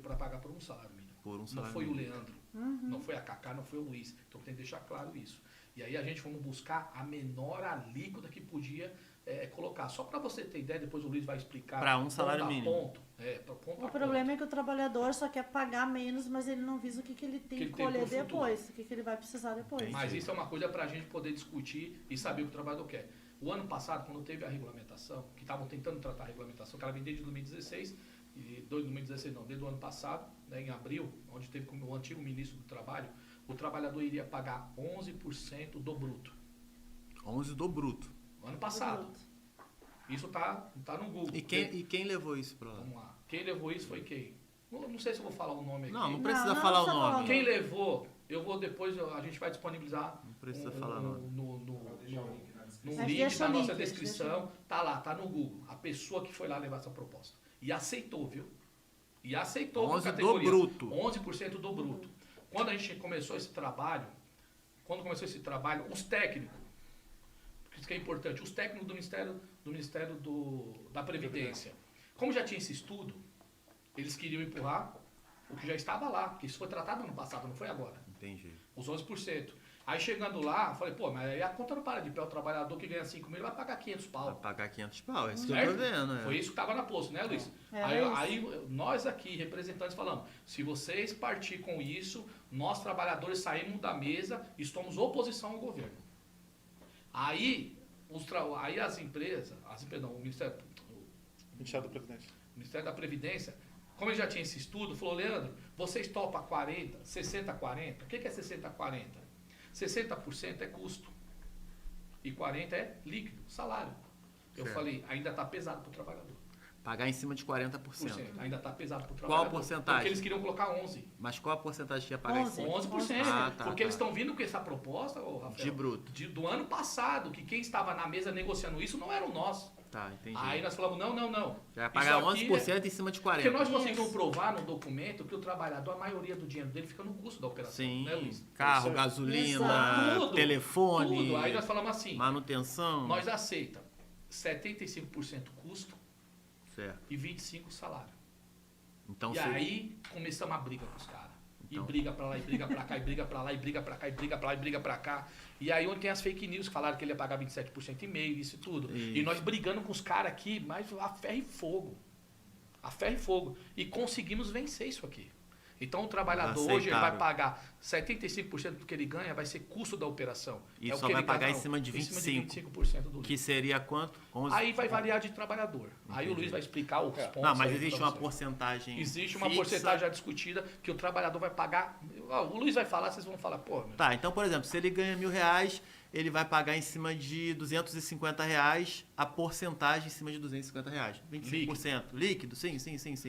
para pagar por um salário mínimo. Por um Não salário foi o mínimo. Leandro, não foi a Cacá, não foi o Luiz. Então tem que deixar claro isso. E aí a gente fomos buscar a menor alíquota que podia colocar. Só para você ter ideia, depois o Luiz vai explicar. Pra um salário ponto a mínimo. ponto. O problema é que o trabalhador só quer pagar menos, mas ele não visa o que ele tem que colher depois, o que ele vai precisar depois. Mas isso é uma coisa para a gente poder discutir e saber o que o trabalhador quer. O ano passado, quando teve a regulamentação, que estavam tentando tratar a regulamentação, que ela vem desde 2016, desde o ano passado, né, em abril, onde teve como o antigo ministro do Trabalho, o trabalhador iria pagar 11% do bruto. 11 do bruto. Ano passado. Isso tá no Google. E quem levou isso pra lá? Vamos lá. Quem levou isso foi quem? Não sei se eu vou falar o nome aqui. Não precisa Não falar o precisa falar nome. o Quem levou, eu vou depois, a gente vai disponibilizar Não precisa falar nome. no Mas link deixa da o nossa link, descrição. Tá lá, tá no Google. A pessoa que foi lá levar essa proposta. E aceitou, viu? E aceitou 11 a do categoria. bruto. 11% do bruto. Quando a gente começou esse trabalho, os técnicos, isso que é importante, os técnicos do Ministério da Previdência, como já tinha esse estudo, eles queriam empurrar o que já estava lá, porque isso foi tratado no ano passado, não foi agora. Entendi. Os 11%. Aí chegando lá, eu falei, pô, mas aí a conta não para de pé, o trabalhador que ganha 5 mil vai pagar 500 Vai pau. pagar 500 pau, é isso que eu Certo? tô vendo. Foi isso que estava na posto, né, Luiz? Aí nós aqui, representantes, falamos, se vocês partir com isso, nós trabalhadores saímos da mesa e estamos oposição ao governo. Aí, as empresas, o Ministério da Previdência, como ele já tinha esse estudo, falou, Leandro, vocês topam 40, 60-40? O que é 60-40? 60% é custo e 40% é líquido, salário. Eu Certo. falei, ainda está pesado para o trabalhador. Pagar em cima de 40%. Ainda está pesado para o Qual trabalhador. a porcentagem? Porque eles queriam colocar 11%. Mas qual a porcentagem que ia pagar em cima? 11%. Ah, tá, porque tá. eles estão vindo com essa proposta, Rafael, De bruto. do ano passado, que quem estava na mesa negociando isso não eram nós. Tá, entendi. Aí nós falamos, não. Já vai pagar Isso aqui 11% em cima de 40%. Porque nós conseguimos provar no documento que o trabalhador, a maioria do dinheiro dele fica no custo da operação. Sim, Né, Luiz? carro, Exato. gasolina, Tudo, telefone, Tudo. Aí nós falamos assim, manutenção. nós aceita 75% custo Certo. e 25% salário. Então, E aí começamos a briga com os caras. E Então. briga pra lá, e briga pra cá, e briga pra lá, e briga pra cá, e briga pra lá, e briga pra cá. E aí onde tem as fake news que falaram que ele ia pagar 27% e meio, isso e tudo. Isso. E nós brigando com os caras aqui, mas a ferro e fogo. A ferro e fogo. E conseguimos vencer isso aqui. Então o trabalhador hoje ele vai Aceitaram. pagar 75% do que ele ganha, vai ser custo da operação. E o só que vai ele pagar ganha, em cima de Em cima 25%. do Que seria quanto? 11%. Aí vai variar de trabalhador. Aí o Entendi. Luiz vai explicar os pontos. Não, mas aí existe pra uma você. porcentagem Existe uma fixa. porcentagem já discutida que o trabalhador vai pagar. Ó, o Luiz vai falar, vocês vão falar, pô, meu. Tá, então, por exemplo, se ele ganha R$1.000, ele vai pagar em cima de R$250, a porcentagem em cima de R$250. 25%. Líquido? Sim.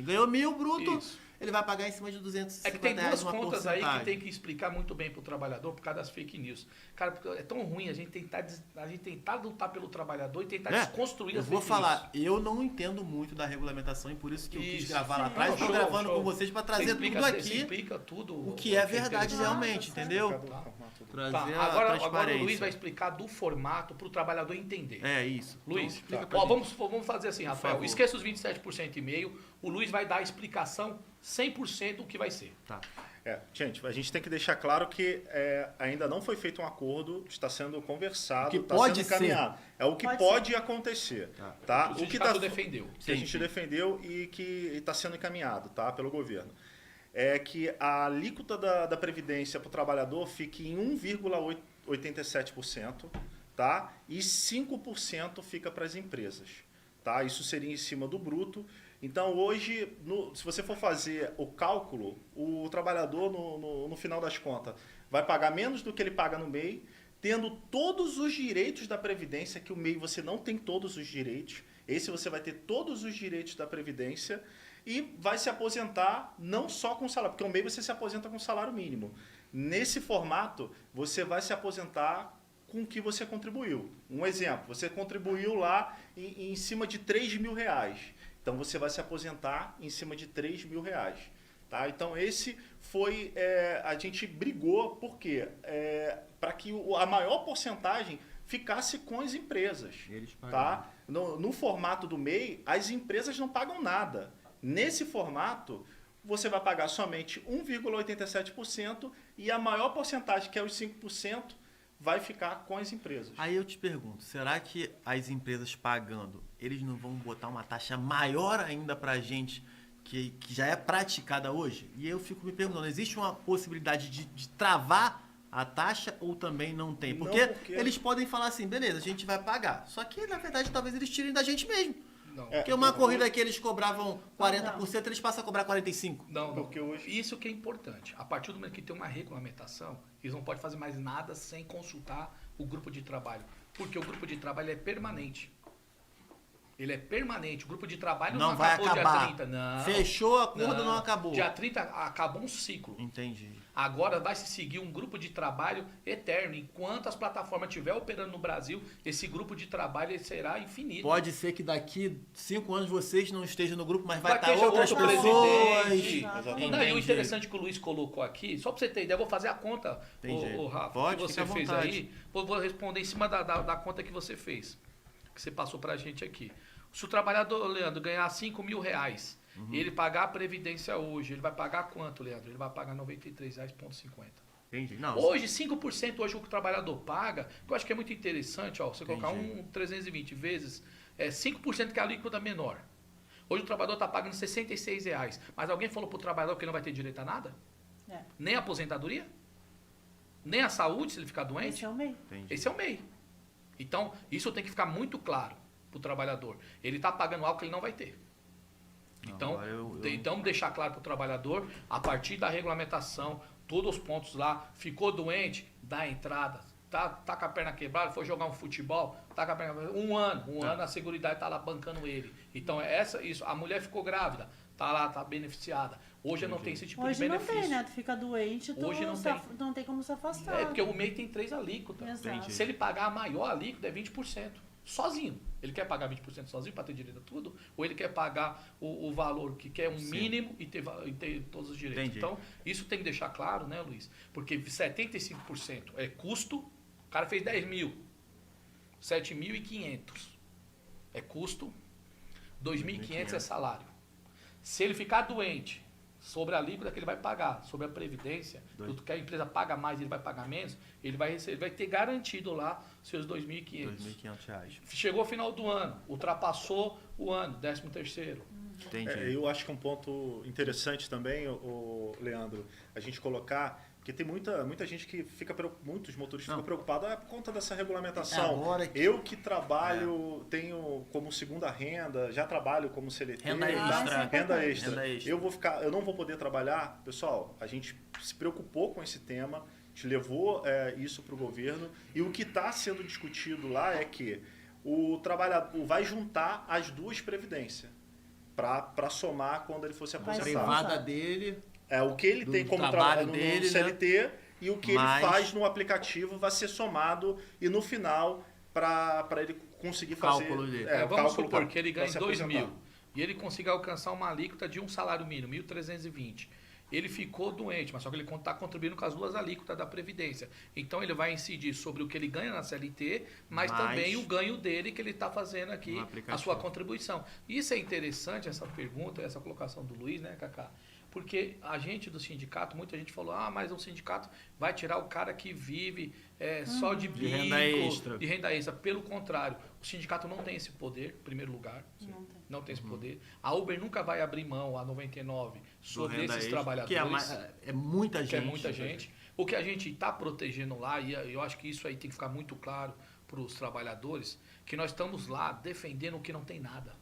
Ganhou 1.000 bruto, Isso. ele vai pagar em cima de R$250 É que tem duas uma contas aí porcentagem. que tem que explicar muito bem pro trabalhador por causa das fake news. Cara, porque é tão ruim a gente tentar lutar pelo trabalhador e tentar desconstruir Eu as vou fake falar, eu não entendo muito da regulamentação e por isso que eu quis Isso. gravar lá Sim. atrás. Não, Estou show, gravando show. com vocês para Você trazer explica, tudo você aqui, explica tudo o que é verdade interessante. realmente, entendeu? Tá, Trazer a agora o transparência. Luiz vai explicar do formato pro trabalhador entender. É isso. Luiz, Então, explica pra ó, gente. vamos fazer assim, Rafael. favor. Esqueça os 27% e meio. O Luiz vai dar a explicação 100% do que vai ser. Tá. Gente, a gente tem que deixar claro que ainda não foi feito um acordo, está sendo conversado, O que está pode sendo encaminhado. É o que Pode pode acontecer. Tá? O sindicato defendeu. Que a gente defendeu e que está sendo encaminhado, tá, pelo governo. É que a alíquota da Previdência para o trabalhador fique em 1,87%, tá? E 5% fica para as empresas. Tá? Isso seria em cima do bruto. Então, hoje, se você for fazer o cálculo, o trabalhador, no final das contas, vai pagar menos do que ele paga no MEI, tendo todos os direitos da Previdência, que o MEI você não tem todos os direitos. Esse você vai ter todos os direitos da Previdência e vai se aposentar não só com salário, porque o MEI você se aposenta com salário mínimo. Nesse formato, você vai se aposentar com o que você contribuiu. Um exemplo, você contribuiu lá em cima de R$3.000. Então, você vai se aposentar em cima de R$3.000. Tá? Então, esse foi... a gente brigou, por quê? Para que a maior porcentagem ficasse com as empresas. Tá? No formato do MEI, as empresas não pagam nada. Nesse formato, você vai pagar somente 1,87% e a maior porcentagem, que é os 5%, vai ficar com as empresas. Aí eu te pergunto, será que as empresas pagando, eles não vão botar uma taxa maior ainda para a gente que já é praticada hoje? E eu fico me perguntando, existe uma possibilidade de travar a taxa ou também não tem? Porque eles podem falar assim, beleza, a gente vai pagar. Só que, na verdade, talvez eles tirem da gente mesmo. Não. Porque uma corrida que eles cobravam 40%, eles passam a cobrar 45%. Não, porque hoje... Isso que é importante. A partir do momento que tem uma regulamentação, eles não podem fazer mais nada sem consultar o grupo de trabalho. Porque o grupo de trabalho é permanente. Ele é permanente. O grupo de trabalho não vai acabou acabar. dia 30. Não. Fechou o acordo, não acabou. Dia 30 acabou um ciclo. Entendi. Agora vai se seguir um grupo de trabalho eterno. Enquanto as plataformas estiverem operando no Brasil, esse grupo de trabalho ele será infinito. Pode ser que daqui 5 anos vocês não estejam no grupo, mas vai Vai estar ter outras outro pessoas. presidente. Exatamente. Não, e o interessante que o Luiz colocou aqui, só para você ter ideia, eu vou fazer a conta, o Rafa, Pode, que você fica à fez vontade. aí. Vou responder em cima da conta que você fez, que você passou para a gente aqui. Se o trabalhador, Leandro, ganhar R$5.000, ele pagar a Previdência hoje, ele vai pagar quanto, Leandro? Ele vai pagar R$93,50. Entendi. Não, Hoje, 5% hoje o que o trabalhador paga, que eu acho que é muito interessante, ó, você colocar Entendi. um 320 vezes 5% que é a alíquota menor. Hoje o trabalhador está pagando R$66. Mas alguém falou para o trabalhador que ele não vai ter direito a nada? É. Nem a aposentadoria? Nem a saúde, se ele ficar doente? Esse é o MEI. entendi. Esse é o MEI. Então, isso tem que ficar muito claro para o trabalhador. Ele está pagando algo que ele não vai ter. Então, agora eu- então deixar claro para o trabalhador, a partir da regulamentação, todos os pontos lá, ficou doente, dá entrada. Tá com a perna quebrada, foi jogar um futebol, tá com a perna quebrada, um ano a Seguridade tá lá bancando ele. Então, isso, a mulher ficou grávida, tá lá, tá beneficiada. Hoje não tem esse tipo de Hoje não benefício. tem, né? Tu fica doente, tu Hoje não não tem como se afastar. É porque o MEI tem 3 alíquotas. Exato. Se ele pagar a maior alíquota, é 20%. Sozinho. Ele quer pagar 20% sozinho para ter direito a tudo? Ou ele quer pagar o valor que quer um mínimo e ter todos os direitos? Entendi. Então, isso tem que deixar claro, né, Luiz? Porque 75% é custo. O cara fez 10 mil. 7.500 é custo. 2.500 é salário. Se ele ficar doente, sobre a alíquota que ele vai pagar, sobre a previdência, tudo que a empresa paga mais, ele vai pagar menos, ele vai ter garantido lá seus R$2.500. R$2.500. Chegou ao final do ano, ultrapassou o ano, 13º. Entendi. Eu acho que um ponto interessante também, Leandro, a gente colocar, porque tem muita gente que muitos motoristas ficam preocupados por conta dessa regulamentação. Agora que- Eu que trabalho, tenho como segunda renda, já trabalho como CLT. Renda tá? extra. Renda extra. Renda extra. Eu não vou poder trabalhar. Pessoal, a gente se preocupou com esse tema, a gente levou isso para o governo e o que está sendo discutido lá é que o trabalhador vai juntar as duas previdências para somar quando ele fosse Vai aposentar. Privada dele. O que ele Do tem como trabalho trabalho dele, no CLT e o que Mais- ele faz no aplicativo vai ser somado e no final para ele conseguir fazer Cálculo dele. o Vamos cálculo supor pra- que ele pra ganhe se 2 aposentar. mil e ele consiga alcançar uma alíquota de um salário mínimo, 1.320. Ele ficou doente, mas só que ele está contribuindo com as duas alíquotas da Previdência. Então ele vai incidir sobre o que ele ganha na CLT, mas Mais também o ganho dele que ele está fazendo aqui, no a aplicativo. sua contribuição. Isso é interessante, essa pergunta, essa colocação do Luiz, né, Cacá? Porque a gente do sindicato, muita gente falou, mas o sindicato vai tirar o cara que vive só de bico, renda extra. de renda extra. Pelo contrário, o sindicato não tem esse poder, em primeiro lugar. Não tem esse poder. A Uber nunca vai abrir mão, a 99, sobre renda esses extra, trabalhadores. que é muita gente. Que é muita gente. O que a gente está protegendo lá, e eu acho que isso aí tem que ficar muito claro para os trabalhadores, que nós estamos lá defendendo o que não tem nada.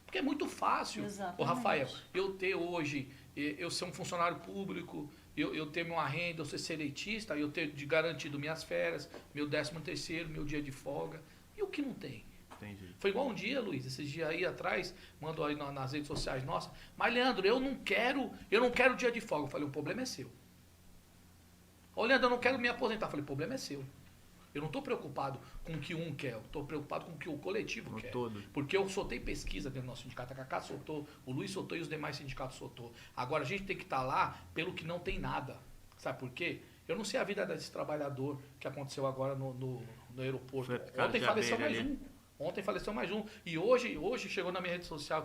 Porque é muito fácil, Exatamente. ô Rafael, eu ter hoje, eu ser um funcionário público, eu ter uma renda, eu ser seletista, eu ter garantido minhas férias, meu 13º, meu dia de folga. E o que não tem? Entendi. Foi igual um dia, Luiz, esses dias aí atrás, mandou aí nas redes sociais, nossa, mas Leandro, eu não quero dia de folga. Eu falei, o problema é seu. Ô Leandro, eu não quero me aposentar. Eu falei, o problema é seu. Eu não estou preocupado com o que um quer, eu estou preocupado com o que o coletivo No quer. todo. Porque eu soltei pesquisa dentro do nosso sindicato, a Cacá soltou, o Luiz soltou e os demais sindicatos soltou. Agora a gente tem que estar lá pelo que não tem nada. Sabe por quê? Eu não sei a vida desse trabalhador que aconteceu agora no aeroporto. Foi picado Ontem de faleceu abelha mais ali. um. Ontem faleceu mais um. E hoje chegou na minha rede social,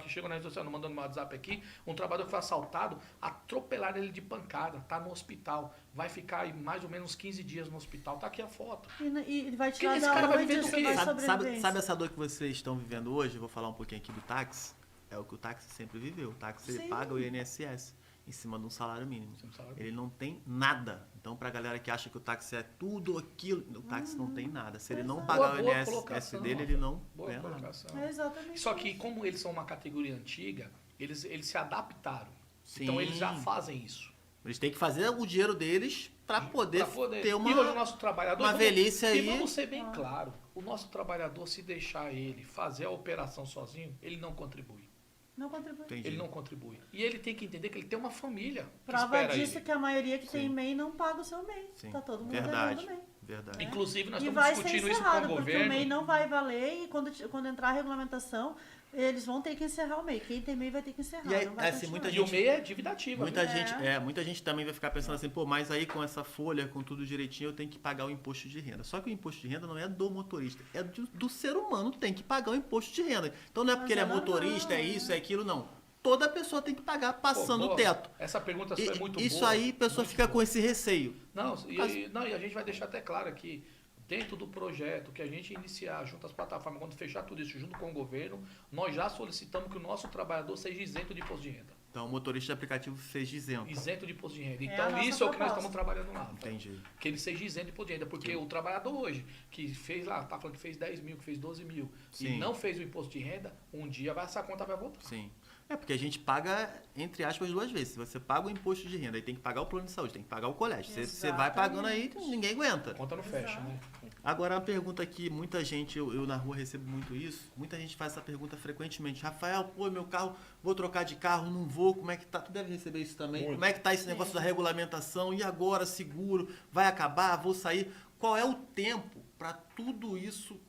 mandando meu WhatsApp aqui, um trabalhador que foi assaltado, atropelaram ele de pancada, tá no hospital. Vai ficar aí mais ou menos 15 dias no hospital. Tá aqui a foto. E vai tirar esse da cara vai onde viver do essa quê? mais Sabe sobrevivência? essa dor que vocês estão vivendo hoje? Eu vou falar um pouquinho aqui do táxi. É o que o táxi sempre viveu. O táxi ele Sim. paga o INSS em cima de um salário mínimo. Você não sabe? Ele não tem nada. Então, pra galera que acha que o táxi é tudo aquilo, o táxi não tem nada. Se ele não Exato. pagar Boa o INSS colocação, dele, Rafa. ele não Boa ganha nada. colocação. É exatamente Só que isso. como eles são uma categoria antiga, eles se adaptaram. Sim. Então eles já fazem isso. Eles têm que fazer o dinheiro deles pra poder, ter uma... E hoje o nosso trabalhador... uma velhice aí. E vamos ser bem claro, o nosso trabalhador, se deixar ele fazer a operação sozinho, ele não contribui. Não contribui. Entendi. Ele não contribui. E ele tem que entender que ele tem uma família que Prova espera disso ele. que a maioria que tem Sim. MEI não paga o seu MEI. Sim. Tá todo mundo Verdade. devendo MEI. Verdade. Inclusive, nós E estamos vai ser discutindo isso com encerrado, o porque o governo. MEI não vai valer e quando entrar a regulamentação, eles vão ter que encerrar o MEI. Quem tem MEI vai ter que encerrar. E aí, não vai assim, continuar. muita E o MEI é dívida ativa. Muita viu? muita gente também vai ficar pensando assim, pô, mas aí com essa folha, com tudo direitinho, eu tenho que pagar o imposto de renda. Só que o imposto de renda não é do motorista, é do ser humano, tem que pagar o imposto de renda. Então não é porque Mas ele é ela motorista, não, é isso, é aquilo, não. Toda pessoa tem que pagar passando Pô, o teto. Essa pergunta sua é muito Isso boa. aí, a pessoa muito fica boa. com esse receio. Não, Mas- e a gente vai deixar até claro aqui, dentro do projeto que a gente iniciar junto às plataformas, quando fechar tudo isso junto com o governo, nós já solicitamos que o nosso trabalhador seja isento de imposto de renda. Então o motorista de aplicativo seja isento. Isento de imposto de renda. É a Então nossa isso é o que nós proposta. estamos trabalhando lá. Entendi. Que ele seja isento de imposto de renda. Porque o trabalhador hoje, que fez lá, tá falando que fez 10 mil, que fez 12 mil, Sim. e não fez o imposto de renda, um dia essa conta vai voltar. Sim. É porque a gente paga, entre aspas, duas vezes. Se você paga o imposto de renda, aí tem que pagar o plano de saúde, tem que pagar o colégio. Você vai pagando aí, ninguém aguenta. A conta não fecha, Exato. né? Agora, uma pergunta que muita gente, eu na rua recebo muito isso, muita gente faz essa pergunta frequentemente. Rafael, pô, meu carro, vou trocar de carro, não vou, como é que tá? Tu deve receber isso também. Muito. Como é que tá esse negócio da regulamentação? E agora, seguro? Vai acabar? Vou sair? Qual é o tempo para tudo isso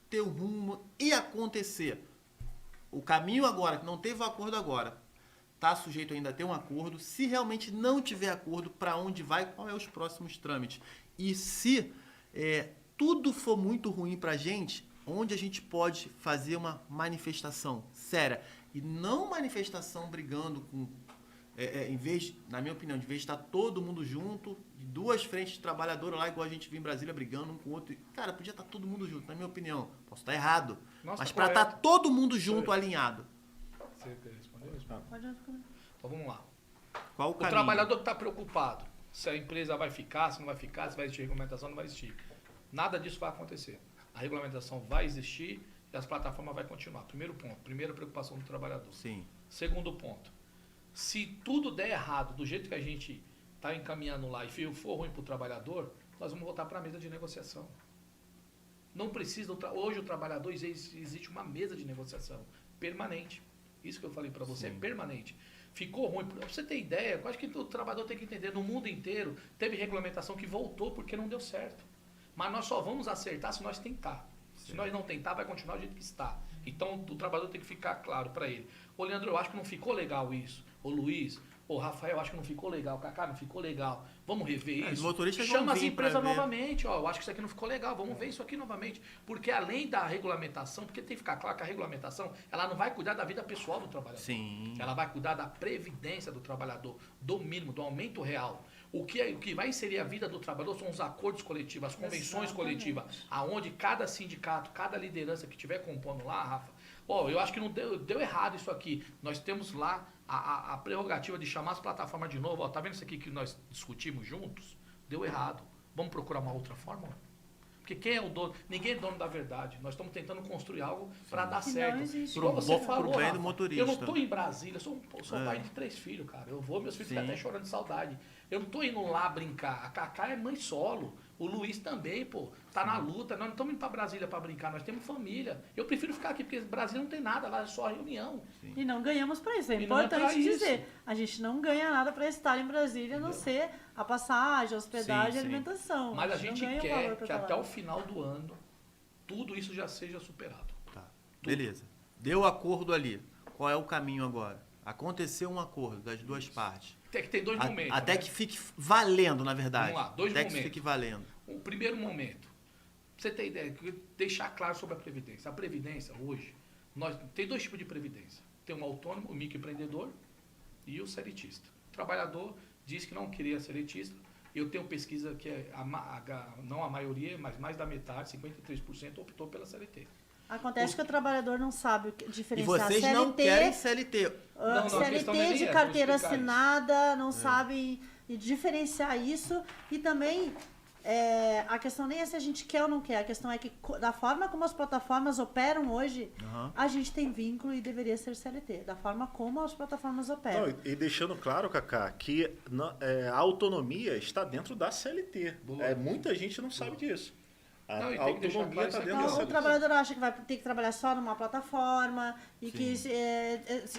ter um rumo e acontecer? O caminho agora, que não teve o acordo agora, está sujeito ainda a ter um acordo. Se realmente não tiver acordo, para onde vai? Qual é os próximos trâmites? E se tudo for muito ruim para a gente, onde a gente pode fazer uma manifestação séria? E não manifestação brigando com... em vez, na minha opinião, de vez de estar todo mundo junto, duas frentes de trabalhadores lá, igual a gente viu em Brasília, brigando um com o outro. Cara, podia estar todo mundo junto, na minha opinião. Posso estar errado. Nossa, mas tá para estar correto. todo mundo junto, Isso aí. alinhado. Você quer responder isso? Pode responder. Então vamos lá. Qual o O caminho? trabalhador que está preocupado se a empresa vai ficar, se não vai ficar, se vai existir regulamentação, não vai existir. Nada disso vai acontecer. A regulamentação vai existir e as plataformas vão continuar. Primeiro ponto, primeira preocupação do trabalhador. Sim. Segundo ponto, se tudo der errado do jeito que a gente está encaminhando lá e for ruim para o trabalhador, nós vamos voltar para a mesa de negociação. Não precisa, hoje o trabalhador, existe uma mesa de negociação permanente. Isso que eu falei para você é Sim. permanente. Ficou ruim, para você ter ideia, eu acho que o trabalhador tem que entender, no mundo inteiro teve regulamentação que voltou porque não deu certo. Mas nós só vamos acertar se nós tentar. Se nós não tentar, vai continuar do jeito que está. Então o trabalhador tem que ficar claro para ele. Ô Leandro, eu acho que não ficou legal isso. Ô Luiz, ô Rafael, eu acho que não ficou legal. Cacá, não ficou legal. Vamos rever Os isso. motoristas Chama vão as vir empresas pra ver. novamente. Ó, eu acho que isso aqui não ficou legal. Vamos ver isso aqui novamente. Porque além da regulamentação, porque tem que ficar claro que a regulamentação, ela não vai cuidar da vida pessoal do trabalhador. Sim. Ela vai cuidar da previdência do trabalhador, do mínimo, do aumento real. O que vai inserir a vida do trabalhador são os acordos coletivos, as convenções Exatamente. coletivas, aonde cada sindicato, cada liderança que estiver compondo lá, Rafa, eu acho que não deu errado isso aqui. Nós temos lá a prerrogativa de chamar as plataformas de novo. Ó, tá vendo isso aqui que nós discutimos juntos? Deu errado. Vamos procurar uma outra forma? Porque quem é o dono? Ninguém é dono da verdade. Nós estamos tentando construir algo para dar Que não certo. existe. Igual Pro você bom- falou, pro bem do Rafa, motorista. eu não estou em Brasília, eu sou É. pai de 3 filhos, cara. Eu vou, meus filhos ficam Sim. até chorando de saudade. Eu não estou indo lá brincar. A Cacá é mãe solo. O Luiz também, pô, tá na luta. Nós não estamos indo pra Brasília pra brincar, nós temos família. Eu prefiro ficar aqui, porque Brasília não tem nada, lá é só reunião. E não ganhamos para isso. É E não é importante pra isso. dizer. A gente não ganha nada para estar em Brasília, a não ser a passagem, a hospedagem e a alimentação. Mas a gente não ganha quer valor pra que estar até lá. o final do ano tudo isso já seja superado. Tá. Beleza. Deu acordo ali. Qual é o caminho agora? Aconteceu um acordo das duas partes. Até que tem dois momentos. Até né? que fique valendo, na verdade. Vamos lá, dois até momentos. que fique valendo. O primeiro momento, pra você ter ideia, deixar claro sobre a Previdência. A Previdência, hoje, tem dois tipos de Previdência. Tem o autônomo, o microempreendedor e o seletista. O trabalhador diz que não queria seletista. Eu tenho pesquisa que não a maioria, mas mais da metade, 53%, optou pela CLT. Acontece que o trabalhador não sabe E diferenciar vocês CLT, não querem CLT. Não, a questão CLT nem de é, carteira vou explicar assinada, não sabem diferenciar isso. E também, a questão nem é se a gente quer ou não quer, a questão é que da forma como as plataformas operam hoje, Aham. a gente tem vínculo e deveria ser CLT, da forma como as plataformas operam. Não, e deixando claro, Cacá, que a autonomia está dentro da CLT. Boa. Muita gente não sabe disso. A Não, e tem que deixar autonomia claro está isso dentro aqui. da Então, o CLT. trabalhador acha que vai ter que trabalhar só numa plataforma e que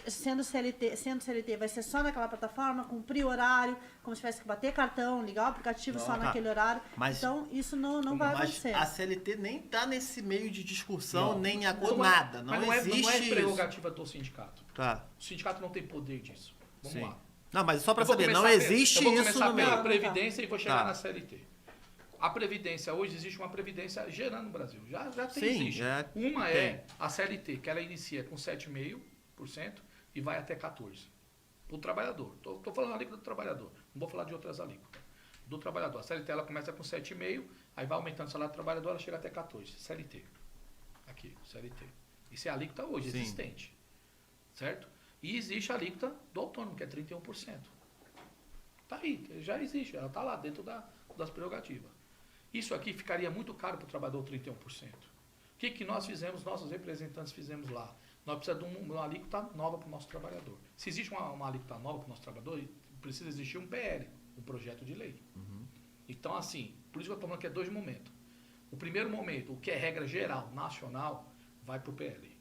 sendo CLT vai ser só naquela plataforma, cumprir horário, como se tivesse que bater cartão, ligar o aplicativo só Tá. naquele horário. Mas- Então, isso não vai Mas acontecer. a CLT nem tá nesse meio de discussão, Não. nem acordo, Não é- nada. Não mas não existe é isso. prerrogativa do sindicato. Tá. O sindicato não tem poder disso. Vamos Sim. lá. Não, mas só para Eu vou saber, não começar existe eu vou isso começar no pela meio. Previdência e vou chegar Tá. na CLT. A Previdência, hoje existe uma Previdência gerando no Brasil. Já tem, Sim, existe. Uma é a CLT, que ela inicia com 7,5% e vai até 14%. Para o trabalhador. Estou falando alíquota do trabalhador. Não vou falar de outras alíquotas. Do trabalhador. A CLT ela começa com 7,5%, aí vai aumentando o salário do trabalhador, ela chega até 14%. CLT. Aqui, CLT. Isso é a alíquota hoje, Sim. existente. Certo? E existe a alíquota do autônomo, que é 31%. Está aí, já existe. Ela está lá dentro das prerrogativas. Isso aqui ficaria muito caro para o trabalhador, 31%. O que nós fizemos, nossos representantes fizemos lá? Nós precisamos de uma alíquota nova para o nosso trabalhador. Se existe uma alíquota nova para o nosso trabalhador, precisa existir um PL, um projeto de lei. Então, assim, por isso que eu estou falando que é dois momentos. O primeiro momento, o que é regra geral, nacional, vai para o PL.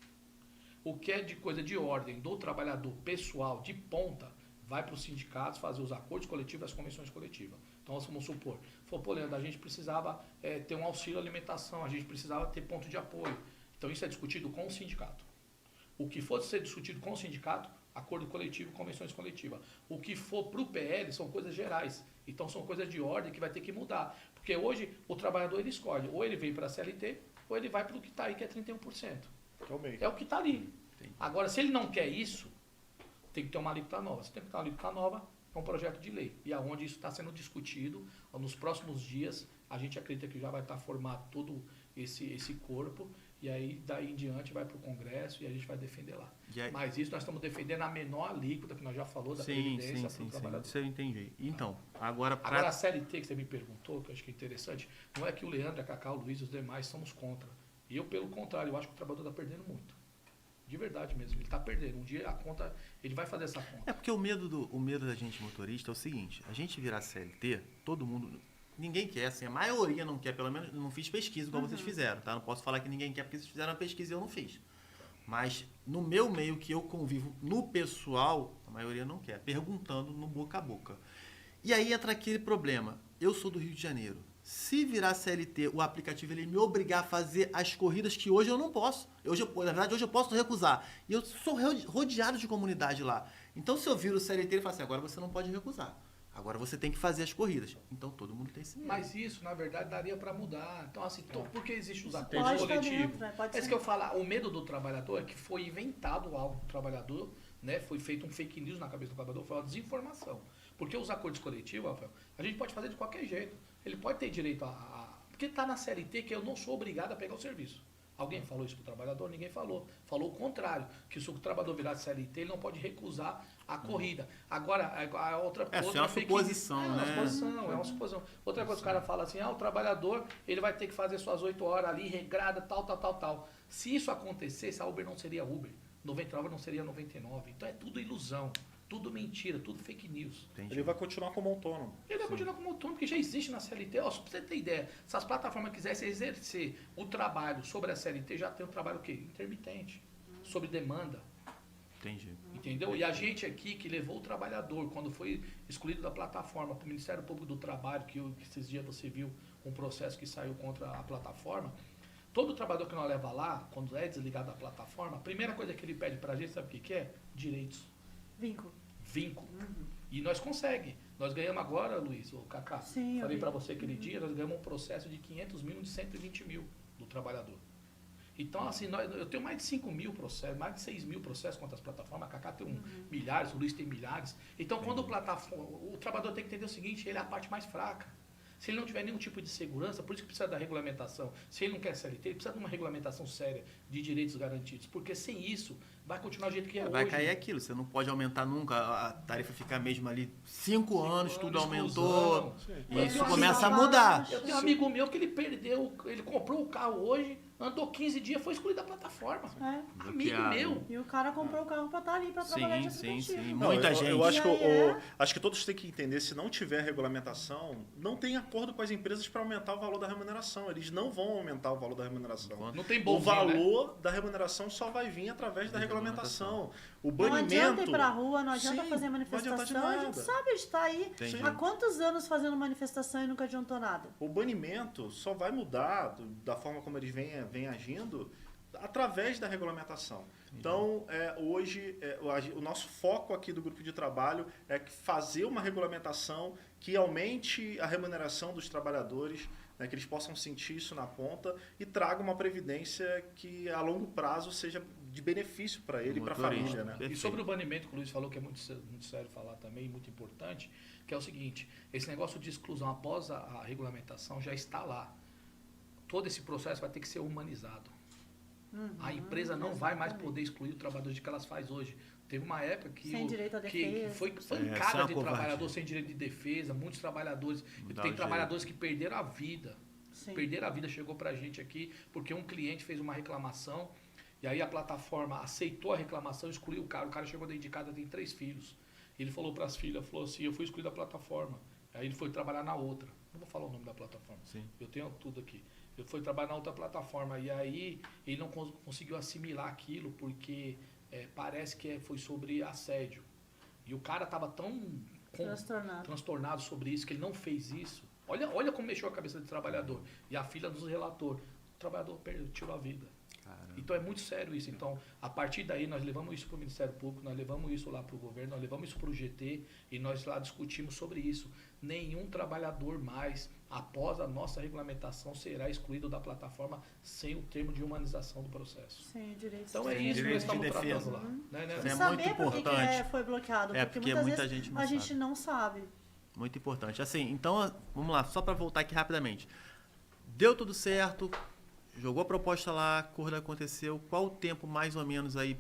O que é de coisa de ordem do trabalhador pessoal, de ponta, vai para os sindicatos fazer os acordos coletivos e as convenções coletivas. Então, vamos supor, pô, Leandro, a gente precisava ter um auxílio alimentação, a gente precisava ter ponto de apoio. Então, isso é discutido com o sindicato. O que for ser discutido com o sindicato, acordo coletivo, convenções coletivas. O que for para o PL são coisas gerais. Então, são coisas de ordem que vai ter que mudar. Porque hoje, o trabalhador ele escolhe, ou ele vem para a CLT, ou ele vai para o que está aí, que é 31%. Que é o meio. É o que está ali. Entendi. Agora, se ele não quer isso, tem que ter uma alíquota nova. Se tem que ter uma alíquota nova, é um projeto de lei. E aonde isso está sendo discutido, nos próximos dias, a gente acredita que já vai estar formado todo esse corpo, e aí daí em diante vai para o Congresso e a gente vai defender lá. E aí- Mas isso nós estamos defendendo a menor alíquota, que nós já falou, da Sim, Previdência sim, para o sim. trabalhador. Isso eu entendi. Então, agora Agora, a para... CLT que você me perguntou, que eu acho que é interessante, não é que o Leandro, a Cacá, o Luiz e os demais somos contra. E eu, pelo contrário, eu acho que o trabalhador está perdendo muito. De verdade mesmo, ele está perdendo. Um dia a conta, ele vai fazer essa conta. É porque o medo da gente motorista é o seguinte, a gente virar CLT, todo mundo... Ninguém quer, assim, a maioria não quer, pelo menos não fiz pesquisa igual vocês fizeram, tá? Não posso falar que ninguém quer porque vocês fizeram a pesquisa e eu não fiz. Mas no meu meio que eu convivo, no pessoal, a maioria não quer, perguntando no boca a boca. E aí entra aquele problema, eu sou do Rio de Janeiro, se virar CLT, o aplicativo ele me obrigar a fazer as corridas que hoje eu não posso. Na verdade, hoje eu posso recusar. E eu sou rodeado de comunidade lá. Então, se eu viro o CLT, ele fala assim, agora você não pode recusar. Agora você tem que fazer as corridas. Então, todo mundo tem esse medo. Mas isso, na verdade, daria para mudar. Então, assim, por que existem os Isso acordos pode estar coletivos? dentro, né? Pode É isso ser. que eu falo, o medo do trabalhador é que foi inventado algo do trabalhador, né? Foi feito um fake news na cabeça do trabalhador, foi uma desinformação. Porque os acordos coletivos, Rafael, a gente pode fazer de qualquer jeito. Ele pode ter direito porque está na CLT que eu não sou obrigado a pegar o serviço. Alguém falou isso para o trabalhador? Ninguém falou. Falou o contrário, que se o trabalhador virar CLT, ele não pode recusar a corrida. Agora, a outra É, isso é uma fake suposição, news. né? É uma suposição. Outra coisa, o cara fala assim, o trabalhador, ele vai ter que fazer suas 8 horas ali, regrada, tal. Se isso acontecesse, a Uber não seria Uber. 99 não seria 99. Então é tudo ilusão. Tudo mentira, tudo fake news. Entendi. Ele vai continuar como autônomo. Ele vai continuar como autônomo, porque já existe na CLT. Ó, só pra você ter ideia, se as plataformas quisessem exercer o trabalho sobre a CLT, já tem um trabalho o quê? Intermitente, sobre demanda. Entendi. Entendeu? E a gente aqui que levou o trabalhador, quando foi excluído da plataforma para o Ministério Público do Trabalho, que esses dias você viu um processo que saiu contra a plataforma, todo trabalhador que nós leva lá, quando é desligado da plataforma, a primeira coisa que ele pede para a gente, sabe o que é? Direitos. Vínculo. E nós conseguemos. Nós ganhamos agora, Luiz, ou Cacá, Sim, falei para você aquele dia, nós ganhamos um processo de 500 mil e de 120 mil do trabalhador. Então, assim, eu tenho mais de 5 mil processos, mais de 6 mil processos contra as plataformas, a Cacá tem milhares, o Luiz tem milhares. Então, quando o trabalhador tem que entender o seguinte, ele é a parte mais fraca. Se ele não tiver nenhum tipo de segurança, por isso que precisa da regulamentação. Se ele não quer CLT, ele precisa de uma regulamentação séria de direitos garantidos. Porque sem isso, vai continuar do jeito que é hoje. Vai cair aquilo, você não pode aumentar nunca, a tarifa fica a mesma ali, 5 anos, tudo aumentou, e isso começa a mudar. Eu tenho um amigo meu que ele comprou o carro hoje, andou 15 dias, foi excluído da plataforma. Amigo meu. E o cara comprou o carro para estar ali, para trabalhar de aplicativo. Sim, Não, muita gente. Eu acho que, acho que todos têm que entender, se não tiver regulamentação, não tem acordo com as empresas para aumentar o valor da remuneração. Eles não vão aumentar o valor da remuneração. Não tem O bolsinho, valor da remuneração só vai vir através da regulamentação. O banimento... Não adianta ir pra rua, não adianta Sim, fazer não adianta de manifestação. A gente nada. sabe, a gente tá aí Entendi. há quantos anos fazendo manifestação e nunca adiantou nada? O banimento só vai mudar da forma como eles vêm agindo através da regulamentação. Então, hoje, o nosso foco aqui do grupo de trabalho é fazer uma regulamentação que aumente a remuneração dos trabalhadores, né, que eles possam sentir isso na ponta e traga uma previdência que a longo prazo seja de benefício para ele e para a família. Né? E sobre o banimento que o Luiz falou, que é muito sério falar também, muito importante, que é o seguinte, esse negócio de exclusão após a regulamentação já está lá. Todo esse processo vai ter que ser humanizado. A empresa não vai mais poder excluir o trabalhador de que elas faz hoje. Teve uma época que, sem direito à que defesa. foi pancada de trabalhador sem direito de defesa, muitos trabalhadores. Tem trabalhadores que perderam a vida. Sim. Perderam a vida, chegou pra gente aqui, porque um cliente fez uma reclamação, e aí a plataforma aceitou a reclamação e excluiu o cara. O cara chegou dentro de casa, tem 3 filhos. Ele falou para as filhas, falou assim, eu fui excluído da plataforma. Aí ele foi trabalhar na outra. Não vou falar o nome da plataforma. Sim. Eu tenho tudo aqui. Ele foi trabalhar na outra plataforma. E aí ele não conseguiu assimilar aquilo, porque parece que foi sobre assédio. E o cara estava tão transtornado sobre isso, que ele não fez isso. Olha como mexeu a cabeça do trabalhador. E a filha nos relatou. O trabalhador tirou a vida. Caramba. Então é muito sério isso. Então, a partir daí, nós levamos isso para o Ministério Público, nós levamos isso lá para o governo, nós levamos isso para o GT e nós lá discutimos sobre isso. Nenhum trabalhador mais, após a nossa regulamentação, será excluído da plataforma sem o termo de humanização do processo. Sim, direitos. Então é isso que nós estamos tratando lá. Isso é saber muito por que importante. foi bloqueado, Porque muitas muita vezes gente a gente não sabe. Muito importante. Assim, então, vamos lá, só para voltar aqui rapidamente. Deu tudo certo, jogou a proposta lá, acordo aconteceu. Qual o tempo mais ou menos aí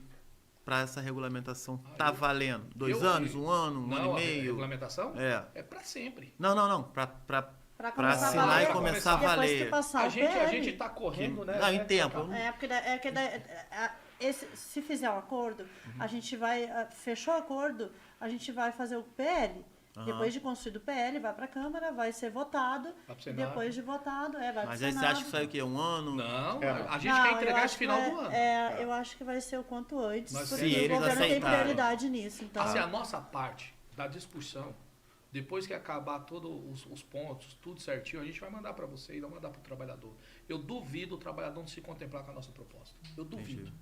para essa regulamentação tá valendo? 2 anos, 1 ano, 1 ano e meio? A regulamentação É para sempre. Não. Para Pra assinar e começar a valer. Depois que passar A gente está correndo, né? Não, em tempo. Se fizer um acordo, a gente vai... Fechou o acordo, a gente vai fazer o PL. Depois de construído o PL, vai para a Câmara, vai ser votado. E depois de votado, vai para o Senado. Mas aí você acha que sai o quê? 1 ano? Não, a gente quer entregar esse final do ano. Eu acho que vai ser o quanto antes, Mas porque se o eles governo tem aceitarem. prioridade nisso. Então, Assim, a nossa parte da discussão, depois que acabar todos os pontos, tudo certinho, a gente vai mandar para você e não mandar para o trabalhador. Eu duvido o trabalhador não se contemplar com a nossa proposta. Eu duvido. Entendi.